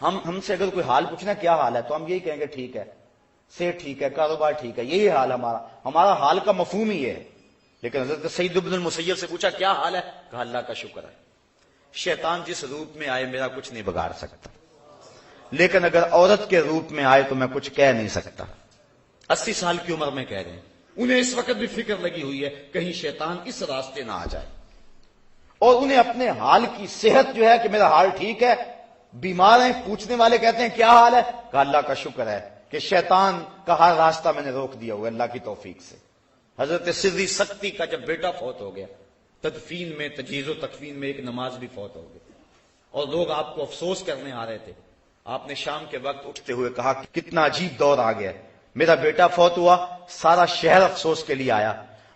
ہم سے اگر کوئی حال پوچھنا کیا حال ہے تو ہم یہی کہیں گے ٹھیک ہے، صحت ٹھیک ہے، کاروبار ٹھیک ہے، یہی حال ہمارا حال کا مفہوم ہی ہے. لیکن حضرت سعید بن المسیب سے پوچھا کیا حال ہے؟ کہا اللہ کا شکر ہے، شیطان جس روپ میں آئے میرا کچھ نہیں بگاڑ سکتا، لیکن اگر عورت کے روپ میں آئے تو میں کچھ کہہ نہیں سکتا. 80 سال کی عمر میں کہہ رہے ہیں. انہیں اس وقت بھی فکر لگی ہوئی ہے کہیں شیطان اس راستے نہ آ جائے. اور انہیں اپنے حال کی صحت جو ہے کہ میرا حال ٹھیک ہے، بیمار ہیں، پوچھنے والے کہتے ہیں کیا حال ہے؟ کہا اللہ کا شکر ہے کہ شیطان کا ہر راستہ میں نے روک دیا ہوا اللہ کی توفیق سے. حضرت سری سکتی کا جب بیٹا فوت ہو گیا، تدفین میں تجہیز و تکفین میں ایک نماز بھی فوت ہو گئی اور لوگ آپ کو افسوس کرنے آ رہے تھے. آپ نے شام کے وقت اٹھتے ہوئے کہا کتنا عجیب دور آ گیا، میرا بیٹا فوت ہوا، سارا شہر افسوس کے لیے آیا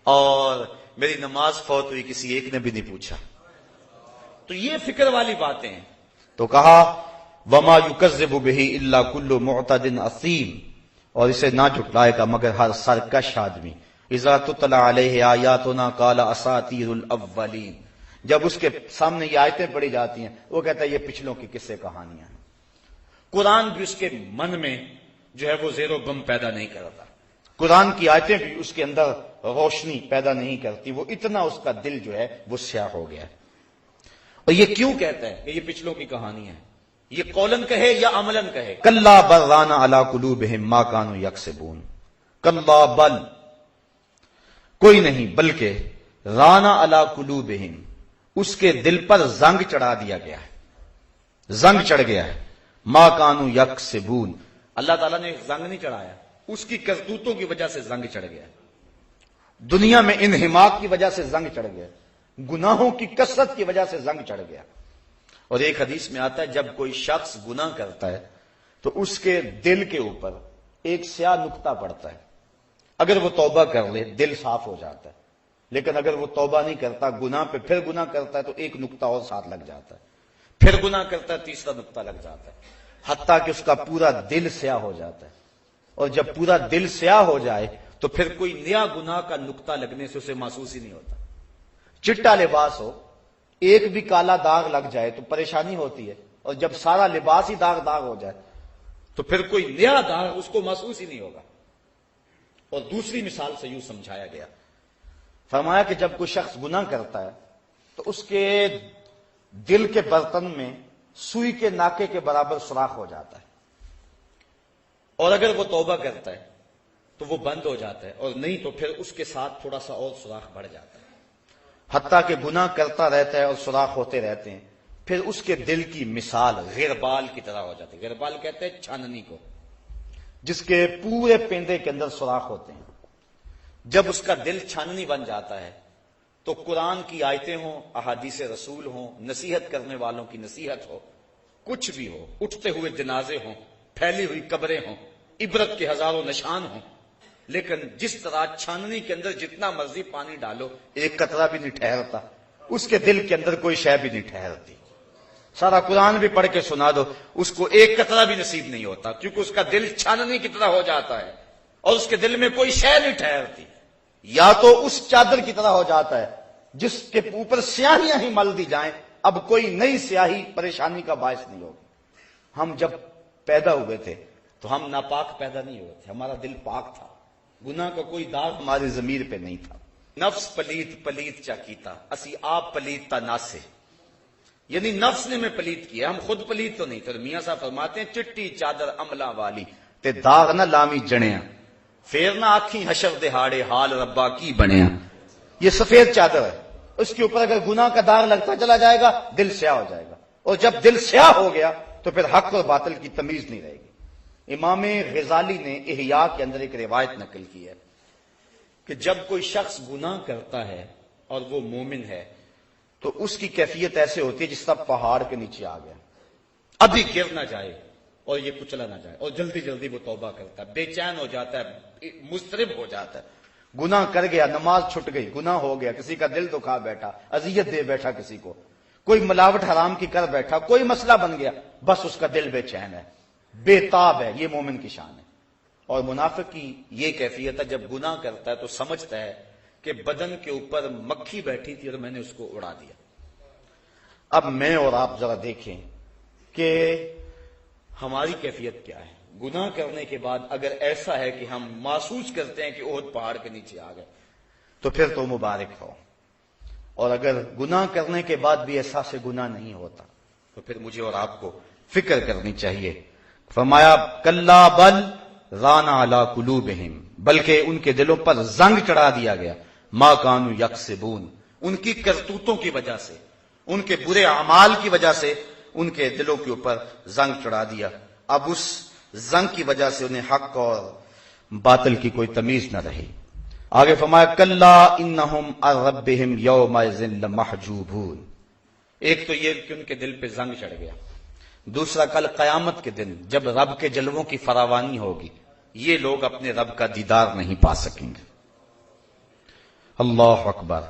اور میری نماز فوت ہوئی کسی ایک نے بھی نہیں پوچھا. تو یہ فکر والی باتیں ہیں. تو کہا وما یکذب بہ الا کل معتد اثیم، اور اسے نہ جھٹلائے گا مگر ہر سرکش آدمی. اذا تتلی علیہ آیاتنا قال اساطیر الاولین، جب اس کے سامنے یہ آیتیں پڑھی جاتی ہیں وہ کہتا ہے یہ پچھلوں کی قصے کہانیاں ہیں. قرآن بھی اس کے من میں جو ہے وہ زیر و غم پیدا نہیں کرتا. قرآن کی آیتیں بھی اس کے اندر روشنی پیدا نہیں کرتی، وہ اتنا اس کا دل جو ہے وہ سیاہ ہو گیا ہے. اور یہ کیوں کہتا ہے کہ یہ پچھلوں کی کہانی ہے؟ یہ قولن کہے یا عملن کہے. کلا بل ران علی قلوبہم ما کانوا یکسبون، کلا بل کوئی نہیں بلکہ رانا علی قلوبہم اس کے دل پر زنگ چڑھا دیا گیا ہے، زنگ چڑھ گیا ہے. ما کانوا یکسبون. اللہ تعالیٰ نے زنگ نہیں چڑھایا، اس کی کرتوتوں کی وجہ سے زنگ چڑھ گیا. دنیا میں انہماک کی وجہ سے زنگ چڑھ گیا، گناہوں کی کثرت کی وجہ سے زنگ چڑھ گیا. اور ایک حدیث میں آتا ہے جب کوئی شخص گناہ کرتا ہے تو اس کے دل کے اوپر ایک سیاہ نقطہ پڑتا ہے. اگر وہ توبہ کر لے دل صاف ہو جاتا ہے، لیکن اگر وہ توبہ نہیں کرتا، گناہ پہ پھر گناہ کرتا ہے تو ایک نقطہ اور ساتھ لگ جاتا ہے، پھر گناہ کرتا ہے تیسرا نقطہ لگ جاتا ہے. حتیٰ کہ اس کا پورا دل سیاہ ہو جاتا ہے. اور جب پورا دل سیاہ ہو جائے تو پھر کوئی نیا گناہ کا نقطہ لگنے سے اسے محسوس ہی نہیں ہوتا. چٹا لباس ہو، ایک بھی کالا داغ لگ جائے تو پریشانی ہوتی ہے، اور جب سارا لباس ہی داغ داغ ہو جائے تو پھر کوئی نیا داغ اس کو محسوس ہی نہیں ہوگا. اور دوسری مثال سے یوں سمجھایا گیا، فرمایا کہ جب کوئی شخص گناہ کرتا ہے تو اس کے دل کے برتن میں سوئی کے ناکے کے برابر سوراخ ہو جاتا ہے، اور اگر وہ توبہ کرتا ہے تو وہ بند ہو جاتا ہے، اور نہیں تو پھر اس کے ساتھ تھوڑا سا اور سوراخ بڑھ جاتا ہے. حتیٰ کہ گناہ کرتا رہتا ہے اور سوراخ ہوتے رہتے ہیں. پھر اس کے دل کی مثال غربال کی طرح ہو جاتی ہے. غربال کہتے ہیں چھاننی کو، جس کے پورے پیندے کے اندر سوراخ ہوتے ہیں. جب اس کا دل چھاننی بن جاتا ہے تو قرآن کی آیتیں ہوں، احادیث رسول ہوں، نصیحت کرنے والوں کی نصیحت ہو، کچھ بھی ہو، اٹھتے ہوئے جنازے ہوں، پھیلی ہوئی قبریں ہوں، عبرت کے ہزاروں نشان ہوں، لیکن جس طرح چھاننی کے اندر جتنا مرضی پانی ڈالو ایک قطرہ بھی نہیں ٹھہرتا، اس کے دل کے اندر کوئی شے بھی نہیں ٹھہرتی. سارا قرآن بھی پڑھ کے سنا دو، اس کو ایک قطرہ بھی نصیب نہیں ہوتا، کیونکہ اس کا دل چھاننی کی طرح ہو جاتا ہے اور اس کے دل میں کوئی شے نہیں ٹھہرتی. یا تو اس چادر کی طرح ہو جاتا ہے جس کے اوپر سیاہیاں ہی مل دی جائیں، اب کوئی نئی سیاہی پریشانی کا باعث نہیں ہوگی. ہم جب پیدا ہوئے تھے تو ہم ناپاک پیدا نہیں ہوئے تھے، ہمارا دل پاک تھا، گناہ کا کوئی داغ ہماری ضمیر پہ نہیں تھا. نفس پلیت پلیت چا کیتا اسی آپ پلیت تا ناسے، یعنی نفس نے میں پلیت کیا، ہم خود پلیت تو نہیں تھے. میاں صاحب فرماتے ہیں چٹی چادر عملہ والی تے داغ نہ لامی جڑیاں، پھر نہ آکھیں حشر دہاڑے حال ربا کی بنیا. یہ سفید چادر ہے، اس کے اوپر اگر گناہ کا داغ لگتا چلا جائے گا دل سیاہ ہو جائے گا، اور جب دل سیاہ ہو گیا تو پھر حق اور باطل کی تمیز نہیں رہے گی. امام غزالی نے احیاء کے اندر ایک روایت نقل کی ہے کہ جب کوئی شخص گناہ کرتا ہے اور وہ مومن ہے تو اس کی کیفیت ایسے ہوتی ہے جس طرح پہاڑ کے نیچے آ گیا، ابھی گر نہ جائے اور یہ کچلا نہ جائے، اور جلدی جلدی وہ توبہ کرتا ہے، بے چین ہو جاتا ہے، مضطرب ہو جاتا ہے. گناہ کر گیا، نماز چھٹ گئی، گناہ ہو گیا، کسی کا دل دکھا بیٹھا، اذیت دے بیٹھا کسی کو، کوئی ملاوٹ حرام کی کر بیٹھا، کوئی مسئلہ بن گیا، بس اس کا دل بے چین ہے، بے تاب ہے. یہ مومن کی شان ہے. اور منافق کی یہ کیفیت ہے، جب گناہ کرتا ہے تو سمجھتا ہے کہ بدن کے اوپر مکھی بیٹھی تھی اور میں نے اس کو اڑا دیا. اب میں اور آپ ذرا دیکھیں کہ ہماری کیفیت کیا ہے. گناہ کرنے کے بعد اگر ایسا ہے کہ ہم محسوس کرتے ہیں کہ احد پہاڑ کے نیچے آ گئے تو پھر تو مبارک ہو، اور اگر گناہ کرنے کے بعد بھی احساس گناہ نہیں ہوتا تو پھر مجھے اور آپ کو فکر کرنی چاہیے. فرمایا کلا بل ران علی قلوبہم، بلکہ ان کے دلوں پر زنگ چڑھا دیا گیا، ما کانوا یکسبون، ان کی کرتوتوں کی وجہ سے، ان کے برے اعمال کی وجہ سے ان کے دلوں کے اوپر زنگ چڑھا دیا. اب اس زنگ کی وجہ سے انہیں حق اور باطل کی کوئی تمیز نہ رہی. آگے فرمایا کلا انہم عن ربہم یومئذ لمحجوبون. ایک تو یہ کہ ان کے دل پہ زنگ چڑھ گیا، دوسرا کل قیامت کے دن جب رب کے جلووں کی فراوانی ہوگی یہ لوگ اپنے رب کا دیدار نہیں پا سکیں گے. اللہ اکبر.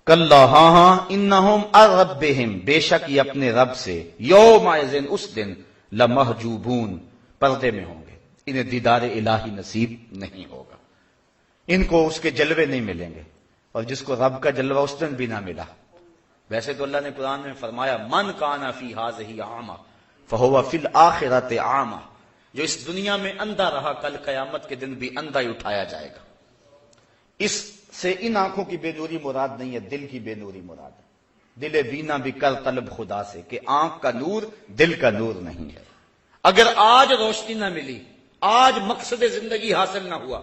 کلا ہاں انہم عن ربہم، بے شک یہ اپنے رب سے، یومئذ اس دن، لمحجوبون، پردے میں ہوں گے، انہیں دیدار الہی نصیب نہیں ہوگا، ان کو اس کے جلوے نہیں ملیں گے. اور جس کو رب کا جلوہ اس دن بھی نہ ملا. ویسے تو اللہ نے قرآن میں فرمایا من کان فی ہذہ اعمی فہو فی الآخرۃ اعمی، جو اس دنیا میں اندھا رہا کل قیامت کے دن بھی اندھا ہی اٹھایا جائے گا. اس سے ان آنکھوں کی بے نوری مراد نہیں ہے، دل کی بے نوری مراد ہے. دل بینا بھی کر طلب خدا سے، کہ آنکھ کا نور دل کا نور نہیں ہے. اگر آج روشنی نہ ملی، آج مقصد زندگی حاصل نہ ہوا،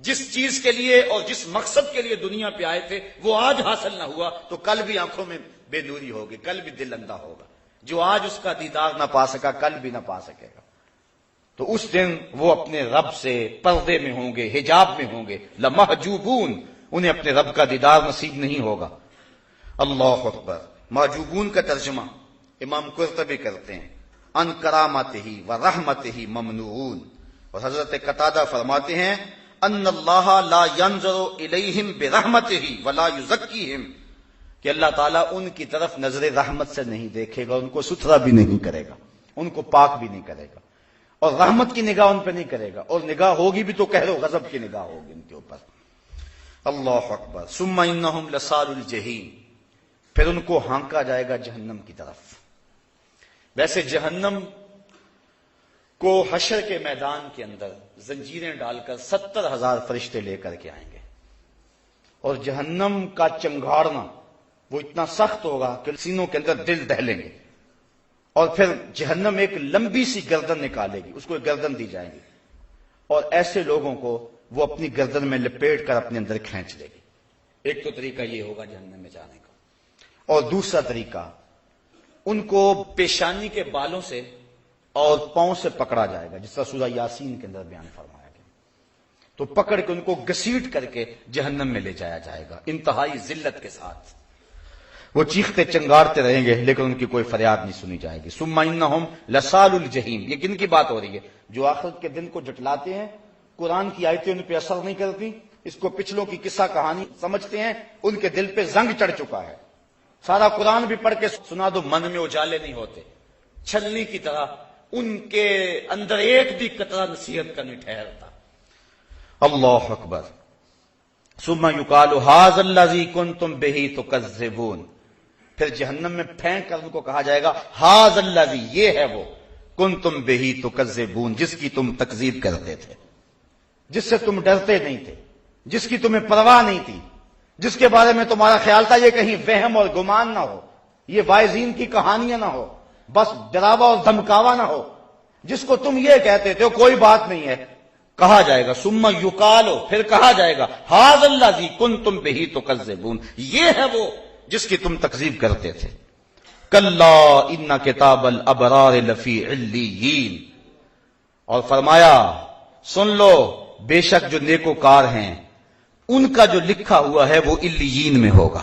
جس چیز کے لیے اور جس مقصد کے لیے دنیا پہ آئے تھے وہ آج حاصل نہ ہوا، تو کل بھی آنکھوں میں بے نوری ہوگی، کل بھی دل اندھا ہوگا. جو آج اس کا دیدار نہ پا سکا کل بھی نہ پا سکے گا. تو اس دن وہ اپنے رب سے پردے میں ہوں گے، حجاب میں ہوں گے. لمحجوبون، انہیں اپنے رب کا دیدار نصیب نہیں ہوگا. اللہ اکبر. محجوبون کا ترجمہ امام قرطبی کرتے ہیں ان کرامتہ و رحمتہ ممنوعون. اور حضرت قتادہ فرماتے ہیں ان اللہ لا ينظر الیہم برحمتہ ولا یزکیہم، کہ اللہ تعالیٰ ان کی طرف نظر رحمت سے نہیں دیکھے گا، ان کو ستھرا بھی نہیں کرے گا، ان کو پاک بھی نہیں کرے گا، اور رحمت کی نگاہ ان پہ نہیں کرے گا، اور نگاہ ہوگی بھی تو قہر و غضب کی نگاہ ہوگی ان کے اوپر. اللہ اکبر. ثم انہم لصال الجحیم، پھر ان کو ہانکا جائے گا جہنم کی طرف. ویسے جہنم کو حشر کے میدان کے اندر زنجیریں ڈال کر 70,000 فرشتے لے کر کے آئیں گے، اور جہنم کا چنگاڑنا وہ اتنا سخت ہوگا کہ سینوں کے اندر دل دہلیں گے. اور پھر جہنم ایک لمبی سی گردن نکالے گی، اس کو ایک گردن دی جائے گی، اور ایسے لوگوں کو وہ اپنی گردن میں لپیٹ کر اپنے اندر کھینچ لے گی. ایک تو طریقہ یہ ہوگا جہنم میں جانے کا. اور دوسرا طریقہ، ان کو پیشانی کے بالوں سے اور پاؤں سے پکڑا جائے گا، جس طرح سورہ یاسین کے اندر بیان فرمایا گیا. تو پکڑ کے ان کو گھسیٹ کر کے جہنم میں لے جایا جائے گا انتہائی ذلت کے ساتھ. وہ چیختے چنگارتے رہیں گے لیکن ان کی کوئی فریاد نہیں سنی جائے گی. ثم انہم لصال الجحیم. یہ کن کی بات ہو رہی ہے؟ جو آخرت کے دن کو جھٹلاتے ہیں، قرآن کی آیتیں ان پہ اثر نہیں کرتی، اس کو پچھلوں کی قصہ کہانی سمجھتے ہیں، ان کے دل پہ زنگ چڑھ چکا ہے. سارا قرآن بھی پڑھ کے سنا دو، من میں اجالے نہیں ہوتے. چھلنی کی طرح ان کے اندر ایک بھی قطرہ نصیحت کا نہیں ٹھہرتا. اللہ اکبر. ثم یقال ھذا الذی کنتم بہ تکذبون. پھر جہنم میں پھینک کر ان کو کہا جائے گا ھذا الذی، یہ ہے وہ، کنتم بہ تکذبون، جس کی تم تکذیب کرتے تھے، جس سے تم ڈرتے نہیں تھے، جس کی تمہیں پرواہ نہیں تھی، جس کے بارے میں تمہارا خیال تھا یہ کہیں وہم اور گمان نہ ہو، یہ واعظین کی کہانیاں نہ ہو، بس ڈراوا اور دھمکاوا نہ ہو، جس کو تم یہ کہتے تھے کوئی بات نہیں ہے. کہا جائے گا ثم یقال، پھر کہا جائے گا ھذا الذی کنتم بہ تکذبون، یہ ہے وہ جس کی تم تکذیب کرتے تھے. کلا ان کتاب الابرار لفی علیین. اور فرمایا سن لو، بے شک جو نیکوکار ہیں ان کا جو لکھا ہوا ہے وہ علیین میں ہوگا.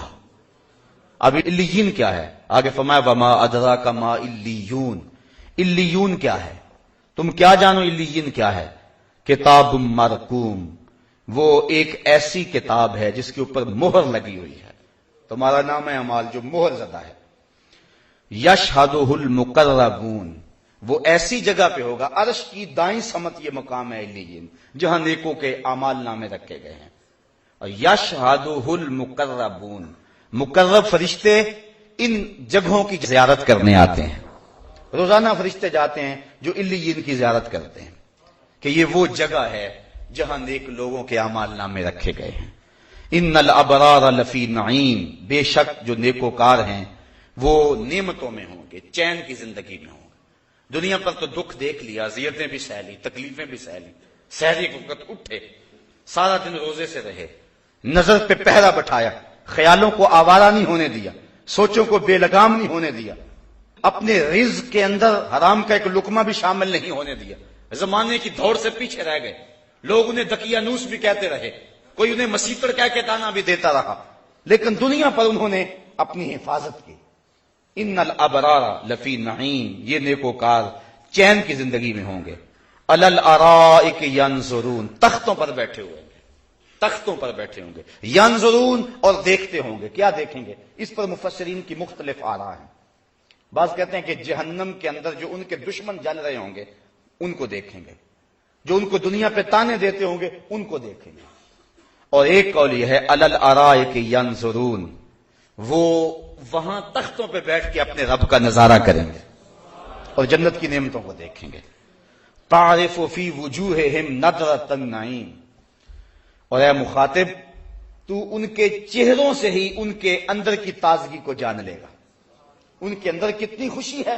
اب علیین کیا ہے؟ آگے فرمایا وما ادراک ما علیون. علیون کیا ہے؟ تم کیا جانو علیین کیا ہے؟ کتاب مرقوم، وہ ایک ایسی کتاب ہے جس کے اوپر مہر لگی ہوئی ہے. تمہارا نام ہے اعمال جو مہر زدہ ہے. یشہدہ المقربون، وہ ایسی جگہ پہ ہوگا، عرش کی دائیں سمت یہ مقام ہے علیین، جہاں نیکوں کے اعمال نامے رکھے گئے ہیں. اور یشہدہ المقربون، مقرب فرشتے ان جگہوں کی زیارت کرنے آتے ہیں. روزانہ فرشتے جاتے ہیں جو علیین کی زیارت کرتے ہیں کہ یہ وہ جگہ ہے جہاں نیک لوگوں کے اعمال نامے رکھے گئے ہیں. ان الابرار لفی نعیم، بے شک جو نیکوکار ہیں وہ نعمتوں میں ہوں گے، چین کی زندگی میں ہوں گے. دنیا پر تو دکھ دیکھ لیا، اذیتیں بھی سہ لی، تکلیفیں بھی سہ لی. سحری کے وقت اٹھے، سارا دن روزے سے رہے، نظر پہ پہرا بٹھایا، خیالوں کو آوارہ نہیں ہونے دیا، سوچوں کو بے لگام نہیں ہونے دیا، اپنے رزق کے اندر حرام کا ایک لقمہ بھی شامل نہیں ہونے دیا. زمانے کی دوڑ سے پیچھے رہ گئے، لوگ انہیں دقیانوس بھی کہتے رہے، کوئی انہیں مسیطر کہہ کے تانا بھی دیتا رہا، لیکن دنیا پر انہوں نے اپنی حفاظت کی. ان الابرار لفی نعیم، یہ نیکوکار چین کی زندگی میں ہوں گے. علی الارائک ینظرون، تختوں پر بیٹھے ہوئے ہوں گے، تختوں پر بیٹھے ہوں گے. ینظرون، اور دیکھتے ہوں گے. کیا دیکھیں گے؟ اس پر مفسرین کی مختلف آراء ہیں. بعض کہتے ہیں کہ جہنم کے اندر جو ان کے دشمن جل رہے ہوں گے ان کو دیکھیں گے، جو ان کو دنیا پہ تانے دیتے ہوں گے ان کو دیکھیں گے. اور ایک قول یہ ہے علی الارائک ینظرون، وہ وہاں تختوں پہ بیٹھ کے اپنے رب کا نظارہ کریں گے اور جنت کی نعمتوں کو دیکھیں گے. تعرف فی وجوہہم نضرۃ النعیم. اور اے مخاطب، تو ان کے چہروں سے ہی ان کے اندر کی تازگی کو جان لے گا. ان کے اندر کتنی خوشی ہے،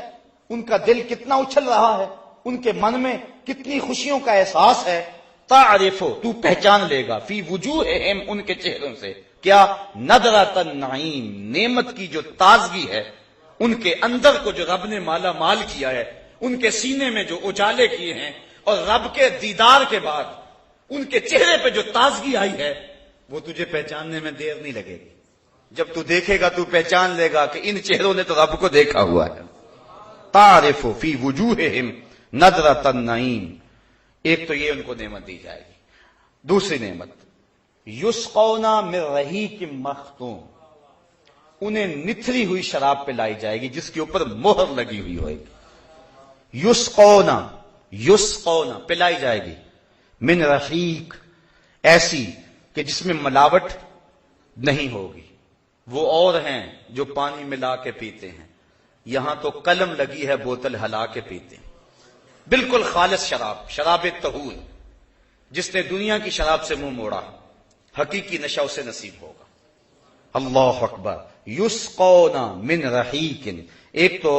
ان کا دل کتنا اچھل رہا ہے، ان کے من میں کتنی خوشیوں کا احساس ہے. تعرف، تو پہچان لے گا، فی وجوہہم، ان کے چہروں سے، کیا؟ نضرۃ النعیم، نعمت کی جو تازگی ہے ان کے اندر کو جو رب نے مالا مال کیا ہے، ان کے سینے میں جو اجالے کیے ہیں، اور رب کے دیدار کے بعد ان کے چہرے پہ جو تازگی آئی ہے، وہ تجھے پہچاننے میں دیر نہیں لگے گی۔ جب تو دیکھے گا تو پہچان لے گا کہ ان چہروں نے تو رب کو دیکھا ہوا ہے۔ تعرف فی وجوہہم نظرۃ النعیم، ایک تو یہ ان کو نعمت دی جائے گی۔ دوسری نعمت یسقون من رحیق مختوم، انہیں نتھری ہوئی شراب پلائی جائے گی جس کے اوپر مہر لگی ہوئی ہوئے گی۔ یسقون پلائی جائے گی، من رحیق ایسی کہ جس میں ملاوٹ نہیں ہوگی۔ وہ اور ہیں جو پانی ملا کے پیتے ہیں، یہاں تو قلم لگی ہے بوتل ہلا کے پیتے ہیں۔ بالکل خالص شراب، شراب طہور۔ جس نے دنیا کی شراب سے منہ موڑا حقیقی نشہ اسے نصیب ہوگا۔ اللہ اکبر۔ یسقون من رحیق، ایک تو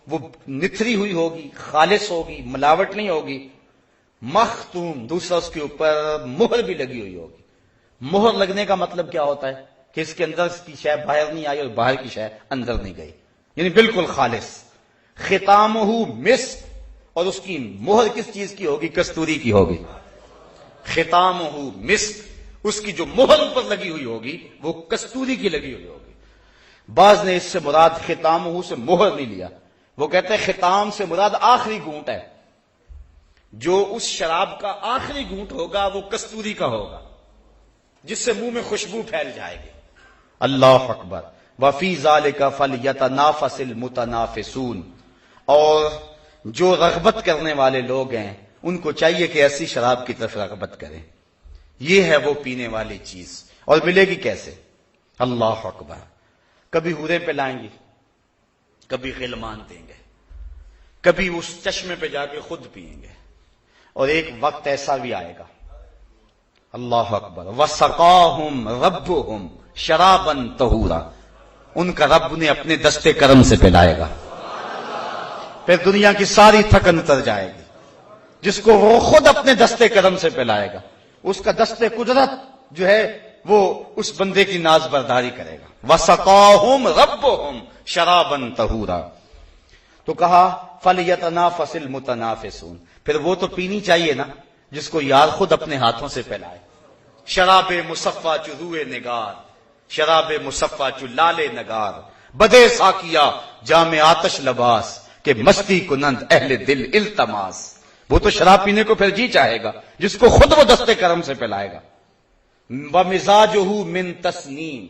وہ نتھری ہوئی ہوگی، خالص ہوگی، ملاوٹ نہیں ہوگی۔ مختوم، دوسرا اس کے اوپر مہر بھی لگی ہوئی ہوگی۔ مہر لگنے کا مطلب کیا ہوتا ہے کہ اس کے اندر کی شے باہر نہیں آئی اور باہر کی شے اندر نہیں گئی، یعنی بالکل خالص۔ ختامہ مسک، اور اس کی مہر کس چیز کی ہوگی؟ کستوری کی ہوگی۔ ختامہ مسک، اس کی جو مہر پر لگی ہوئی ہوگی وہ کستوری کی لگی ہوئی ہوگی۔ بعض نے اس سے مراد ختامہ سے مہر نہیں لیا، وہ کہتے ہیں ختام سے مراد آخری گھونٹ ہے، جو اس شراب کا آخری گھونٹ ہوگا وہ کستوری کا ہوگا، جس سے منہ میں خوشبو پھیل جائے گی۔ اللہ اکبر۔ وفی ذالک فلیتنافس المتنافسون، اور جو رغبت کرنے والے لوگ ہیں ان کو چاہیے کہ ایسی شراب کی طرف رغبت کریں۔ یہ ہے وہ پینے والی چیز، اور ملے گی کیسے؟ اللہ اکبر۔ کبھی حوریں پہ لائیں گی، کبھی غلمان دیں گے، کبھی اس چشمے پہ جا کے خود پیئیں گے، اور ایک وقت ایسا بھی آئے گا۔ اللہ اکبر۔ وَسَقَاهُمْ رَبُّهُمْ شَرَابًا طَهُورًا، ان کا رب انہیں اپنے دستے کرم سے پلائے گا، پھر دنیا کی ساری تھکن اتر جائے گی، جس کو وہ خود اپنے دستے کرم سے پلائے گا۔ اس کا دستے قدرت جو ہے وہ اس بندے کی ناز برداری کرے گا۔ وَسَقَاهُمْ رَبُّهُمْ شَرَابًا طَهُورًا، تو کہا فَلْيَتَنَافَسِ الْمُتَنَافِسُونَ، پھر وہ تو پینی چاہیے نا جس کو یار خود اپنے ہاتھوں سے پلائے۔ شراب مصفا چو روئے نگار، شراب مصفا چو لالے نگار، بدے ساکیا جام آتش لباس، کہ مستی کنند اہل دل التماس۔ وہ تو شراب پینے کو پھر جی چاہے گا جس کو خود وہ دستے کرم سے پلائے گا۔ وَمِزَاجُهُ مِن تسنیم،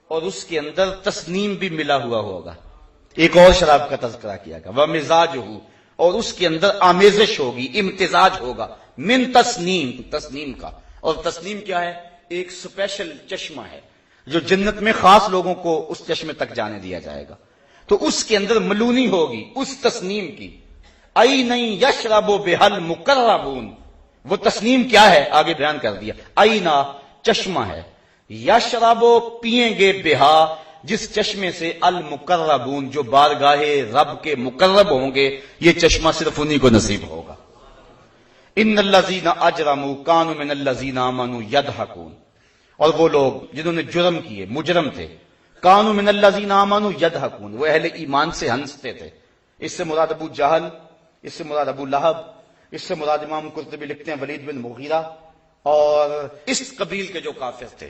اور اس کے اندر تسنیم بھی ملا ہوا ہوگا۔ ایک اور شراب کا تذکرہ کیا گیا، وَمِزَاجُهُ، اور اس کے اندر آمیزش ہوگی، امتزاج ہوگا، من تسنیم، تسنیم کا۔ اور تسنیم کیا ہے؟ ایک سپیشل چشمہ ہے جو جنت میں خاص لوگوں کو اس چشمے تک جانے دیا جائے گا، تو اس کے اندر ملونی ہوگی اس تسنیم کی۔ عَيْنًا يَشْرَبُ بِهَا الْمُقَرَّبُونَ، وہ تسنیم کیا ہے آگے بیان کر دیا۔ عَيْنًا چشمہ ہے، یشرب پیئیں گے بہا جس چشمے سے المقربون جو بارگاہ رب کے مقرب ہوں گے، یہ چشمہ صرف انہی کو نصیب ہوگا۔ ان الذین اجرموا کانوا من الذین آمنوا یضحکون، اور وہ لوگ جنہوں نے جرم کیے، مجرم تھے، کانوا من الذین آمنوا یضحکون، وہ اہل ایمان سے ہنستے تھے۔ اس سے مراد ابو جہل، اس سے مراد ابو لہب، اس سے مراد امام قرطبی لکھتے ہیں ولید بن مغیرہ، اور اس قبیل کے جو کافر تھے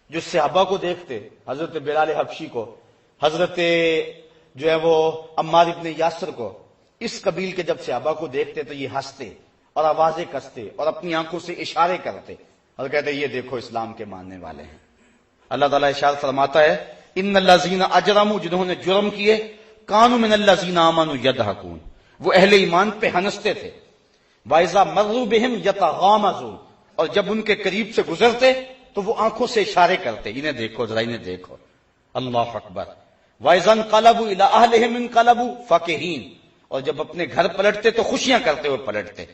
جو صحابہ کو دیکھتے، حضرت بلال حبشی کو، حضرت جو ہے وہ عمار ابن یاسر کو، اس قبیل کے جب صحابہ کو دیکھتے تو یہ ہنستے اور آوازیں کستے اور اپنی آنکھوں سے اشارے کرتے اور کہتے یہ دیکھو اسلام کے ماننے والے ہیں۔ اللہ تعالیٰ ارشاد فرماتا ہے ان الذین اجرموا، جنہوں نے جرم کیے، کانوا من الذین آمنوا یضحکون، وہ اہل ایمان پہ ہنستے تھے۔ وَإِذَا مَرُّوا بِهِمْ يَتَغَامَزُونَ، اور جب ان کے قریب سے گزرتے تو وہ آنکھوں سے اشارے کرتے، انہیں دیکھو ذرا، انہیں دیکھو۔ اللہ اکبر۔ وَإِذَا انقلبوا إِلَىٰ أَهْلِهِمْ انقلبوا فَكِهِينَ، اور جب اپنے گھر پلٹتے تو خوشیاں کرتے ہوئے پلٹتے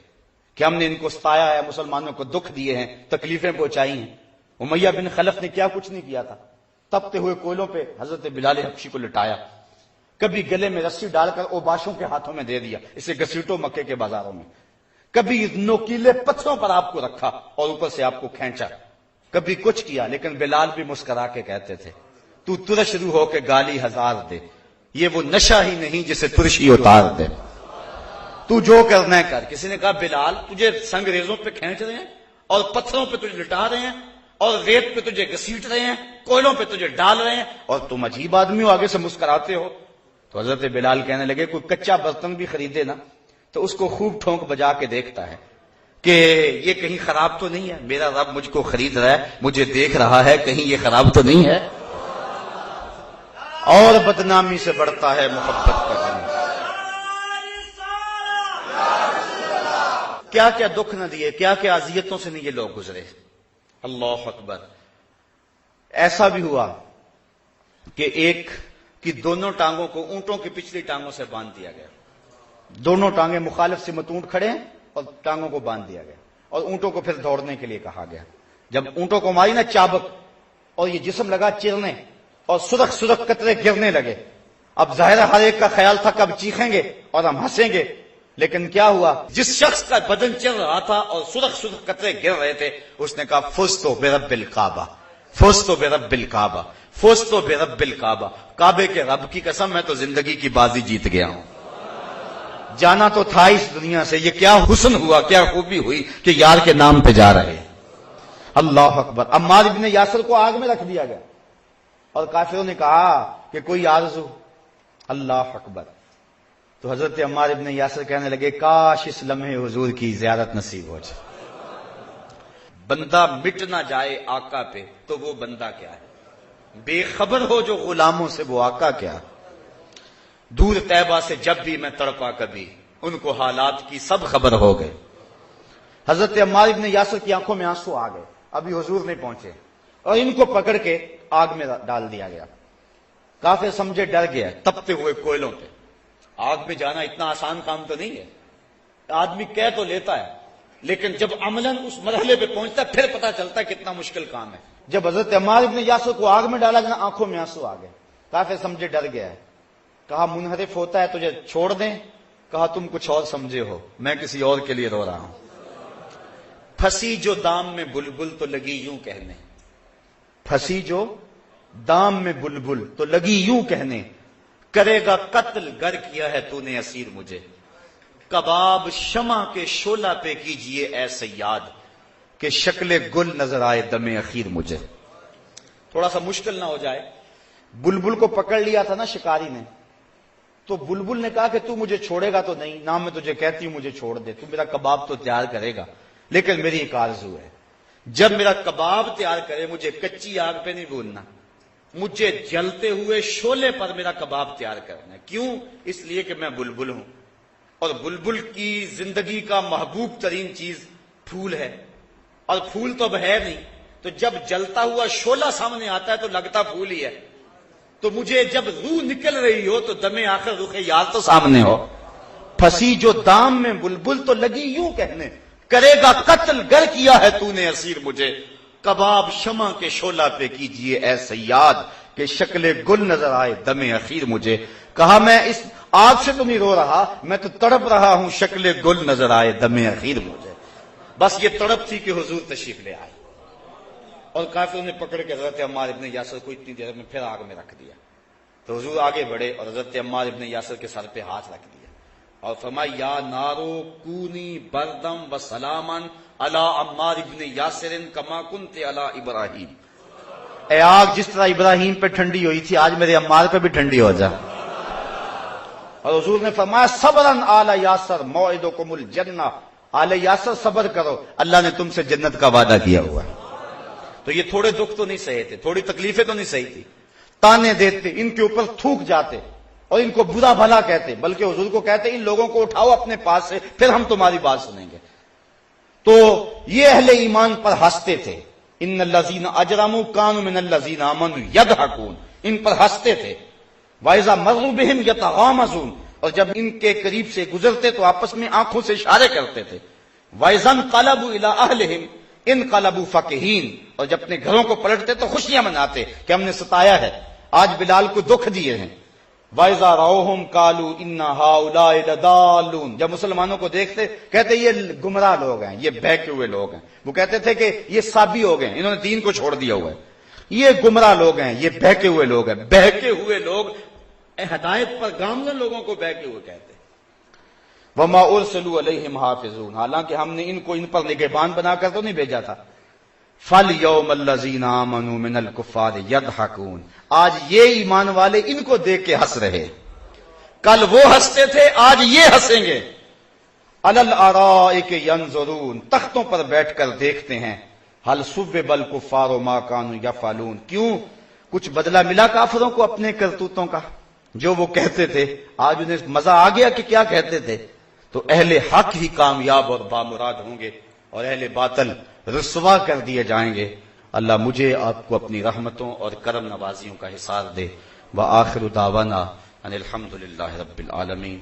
کہ ہم نے ان کو ستایا ہے، مسلمانوں کو دکھ دیے ہیں، تکلیفیں پہنچائی ہیں۔ امیہ بن خلف نے کیا کچھ نہیں کیا تھا، تپتے ہوئے کوئلوں پہ حضرت بلال حبشی کو لٹایا، کبھی گلے میں رسی ڈال کر اوباشوں کے ہاتھوں میں دے دیا، اسے گھسیٹو مکے کے بازاروں میں، کبھی نوکیلے پتھروں پر آپ کو رکھا اور اوپر سے آپ کو کھینچا، کبھی کچھ کیا، لیکن بلال بھی مسکرا کے کہتے تھے تو ترش روح ہو کے گالی ہزار دے، یہ وہ نشہ ہی نہیں جسے ترشی اتار دے. تو جو کرنا ہے کر. کسی نے کہا بلال تجھے سنگریزوں پہ کھینچ رہے ہیں اور پتھروں پہ تجھے لٹا رہے ہیں اور ریت پہ تجھے گھسیٹ رہے ہیں, کوئلوں پہ تجھے ڈال رہے ہیں, اور تم عجیب آدمی ہو, آگے سے مسکراتے ہو. تو حضرت بلال کہنے لگے کوئی کچا برتن بھی خریدے نا تو اس کو خوب ٹھونک بجا کے دیکھتا ہے کہ یہ کہیں خراب تو نہیں ہے. میرا رب مجھ کو خرید رہا ہے, مجھے دیکھ رہا ہے, کہیں یہ خراب تو نہیں ہے. اور بدنامی سے بڑھتا ہے محبت کا غم. کیا کیا دکھ نہ دیے, کیا کیا اذیتوں سے نہیں یہ لوگ گزرے. اللہ اکبر. ایسا بھی ہوا کہ ایک کی دونوں ٹانگوں کو اونٹوں کی پچھلی ٹانگوں سے باندھ دیا گیا. دونوں ٹانگیں مخالف سمت اونٹ کھڑے ہیں اور ٹانگوں کو باندھ دیا گیا اور اونٹوں کو پھر دوڑنے کے لیے کہا گیا. جب اونٹوں کو ماری نا چابک اور یہ جسم لگا چرنے اور سرخ سرخ قطرے گرنے لگے. اب ظاہر ہر ایک کا خیال تھا کب چیخیں گے اور ہم ہنسیں گے, لیکن کیا ہوا, جس شخص کا بدن چل رہا تھا اور سرخ سرخ قطرے گر رہے تھے اس نے کہا فزتو برب الکعبہ, فزتو برب الکعبہ, فزتو برب الکعبہ. کعبے کے رب کی قسم میں تو زندگی کی بازی جیت گیا ہوں. جانا تو تھا اس دنیا سے, یہ کیا حسن ہوا, کیا خوبی ہوئی کہ یار کے نام پہ جا رہے. اللہ اکبر. عمار ابن یاسر کو آگ میں رکھ دیا گیا اور کافروں نے کہا کہ کوئی آرزو. اللہ اکبر. تو حضرت عمار ابن یاسر کہنے لگے کاش اس لمحے حضور کی زیارت نصیب ہو جائے. بندہ مٹ نہ جائے آقا پہ تو وہ بندہ کیا ہے, بے خبر ہو جو غلاموں سے وہ آقا کیا. دور طیبہ سے جب بھی میں تڑپا کبھی ان کو حالات کی سب خبر ہو گئے. حضرت عمار ابن یاسر کی آنکھوں میں آنسو آ گئے, ابھی حضور نہیں پہنچے اور ان کو پکڑ کے آگ میں ڈال دیا گیا. کافر سمجھے ڈر گیا. تپتے ہوئے کوئلوں پہ آگ میں جانا اتنا آسان کام تو نہیں ہے. آدمی کہہ تو لیتا ہے لیکن جب عملاً اس مرحلے پہ پہنچتا ہے پھر پتا چلتا ہے کتنا مشکل کام ہے. جب حضرت عمار ابن یاسر کو آگ میں ڈالا گیا آنکھوں میں آنسو آ گئے. کافر سمجھے ڈر گیا ہے. کہا منحرف ہوتا ہے تجھے چھوڑ دیں. کہا تم کچھ اور سمجھے ہو, میں کسی اور کے لیے رو رہا ہوں. پھنسی جو دام میں بلبل تو لگی یوں کہنے, پھنسی جو دام میں بلبل تو لگی یوں کہنے, کرے گا قتل گر کیا ہے تو نے اسیر مجھے. کباب شمع کے شعلہ پہ کیجئے اے سیاد کہ شکل گل نظر آئے دم اخیر مجھے. تھوڑا سا مشکل نہ ہو جائے. بلبل کو پکڑ لیا تھا نا شکاری نے, تو بلبل نے کہا کہ تو مجھے چھوڑے گا تو نہیں, نہ میں تجھے کہتی ہوں مجھے چھوڑ دے, تو میرا کباب تو تیار کرے گا, لیکن میری ایک آرزو ہے, جب میرا کباب تیار کرے مجھے کچی آگ پہ نہیں بھوننا, مجھے جلتے ہوئے شعلے پر میرا کباب تیار کرنا ہے. کیوں؟ اس لیے کہ میں بلبل ہوں اور بلبل کی زندگی کا محبوب ترین چیز پھول ہے, اور پھول تو اب ہے نہیں, تو جب جلتا ہوا شعلہ سامنے آتا ہے تو لگتا پھول ہی ہے. تو مجھے جب روح نکل رہی ہو تو دم آخر رخ یار تو سامنے ہو. پھنسی جو دام میں بلبل تو لگی یوں کہنے, کرے گا قتل گر کیا ہے تو نے اسیر مجھے. کباب شمع کے شعلہ پہ کیجئے اے سیاد کہ شکل گل نظر آئے دم اخیر مجھے. کہا میں اس آگ سے تو نہیں رو رہا, میں تو تڑپ رہا ہوں شکل گل نظر آئے دم اخیر مجھے. بس یہ تڑپ تھی کہ حضور تشریف لے آئے, اور کافروں نے پکڑ کے حضرت عمار ابن یاسر کو اتنی دیر میں پھر آگ میں رکھ دیا. تو حضور آگے بڑھے اور حضرت عمار ابن یاسر کے سر پہ ہاتھ رکھ دیا اور فرمایا یا نارو کونی بردم و سلامن علی عمار ابن یاسر کما کنت علی ابراہیم. اے آگ جس طرح ابراہیم پہ ٹھنڈی ہوئی تھی آج میرے عمار پہ بھی ٹھنڈی ہو جا. اور حضور نے فرمایا صبرن آل یاسر موعدکم الجنہ, آل یاسر صبر کرو, اللہ نے تم سے جنت کا وعدہ کیا ہوا. تو یہ تھوڑے دکھ تو نہیں سہے تھے, تھوڑی تکلیفیں تو نہیں سہی تھی, تانے دیتے, ان کے اوپر تھوک جاتے اور ان کو برا بھلا کہتے, بلکہ حضور کو کہتے ان لوگوں کو اٹھاؤ اپنے پاس سے پھر ہم تمہاری بات سنیں گے. تو یہ اہل ایمان پر ہنستے تھے. ان الذین اجرموا کانوا من الذین آمنوا یضحکون, ان پر ہنستے تھے. وَإِذَا مَرُّوا بِهِمْ يَتَغَامَزُونَ, اور جب ان کے قریب سے گزرتے تو آپس میں آنکھوں سے اشارے کرتے تھے. وَإِذَا انقلبوا إِلَىٰ أَهْلِهِمْ انقلبوا فَكِهِينَ, اور جب اپنے گھروں کو پلٹتے تو خوشیاں مناتے کہ ہم نے ستایا ہے, آج بلال کو دکھ دیے ہیں. وَإِذَا رَأَوْهُمْ قَالُوا إِنَّ هَٰؤُلَاءِ لَضَالُّونَ, جب مسلمانوں کو دیکھتے کہتے یہ گمراہ لوگ ہیں, یہ بہکے ہوئے لوگ ہیں. وہ کہتے تھے کہ یہ سابی ہو گئے, انہوں نے دین کو چھوڑ دیا ہوا ہے, یہ گمراہ لوگ ہیں, یہ بہکے ہوئے لوگ ہیں. بہکے ہوئے لوگ ہدایت پر گامزن لوگوں کو بیٹھے ہوئے کہتے ہیں وما ارسلوا علیہم حافظون، حالانکہ ہم نے ان کو ان پر نگہبان بنا کر تو نہیں بھیجا تھا. فَالْيَوْمَ الَّذِينَ آمَنُوا مِنَ الْكُفَّارِ يَضْحَكُونَ، آج یہ ایمان والے ان کو دیکھ کے ہنس رہے، کل وہ ہنستے تھے آج یہ ہنسیں گے. عَلَى الْأَرَائِكِ يَنظُرُونَ، تختوں پر بیٹھ کر دیکھتے ہیں. هَلْ ثُوِّبَ الْكُفَّارُ مَا كَانُوا يَفْعَلُونَ، کیوں کچھ بدلہ ملا کافروں کو اپنے کرتوتوں کا، جو وہ کہتے تھے آج انہیں مزہ آ گیا کہ کیا کہتے تھے. تو اہل حق ہی کامیاب اور بامراد ہوں گے اور اہل باطل رسوا کر دیے جائیں گے. اللہ مجھے آپ کو اپنی رحمتوں اور کرم نوازیوں کا حصار دے. وآخر دعوانا ان الحمد للہ رب العالمین.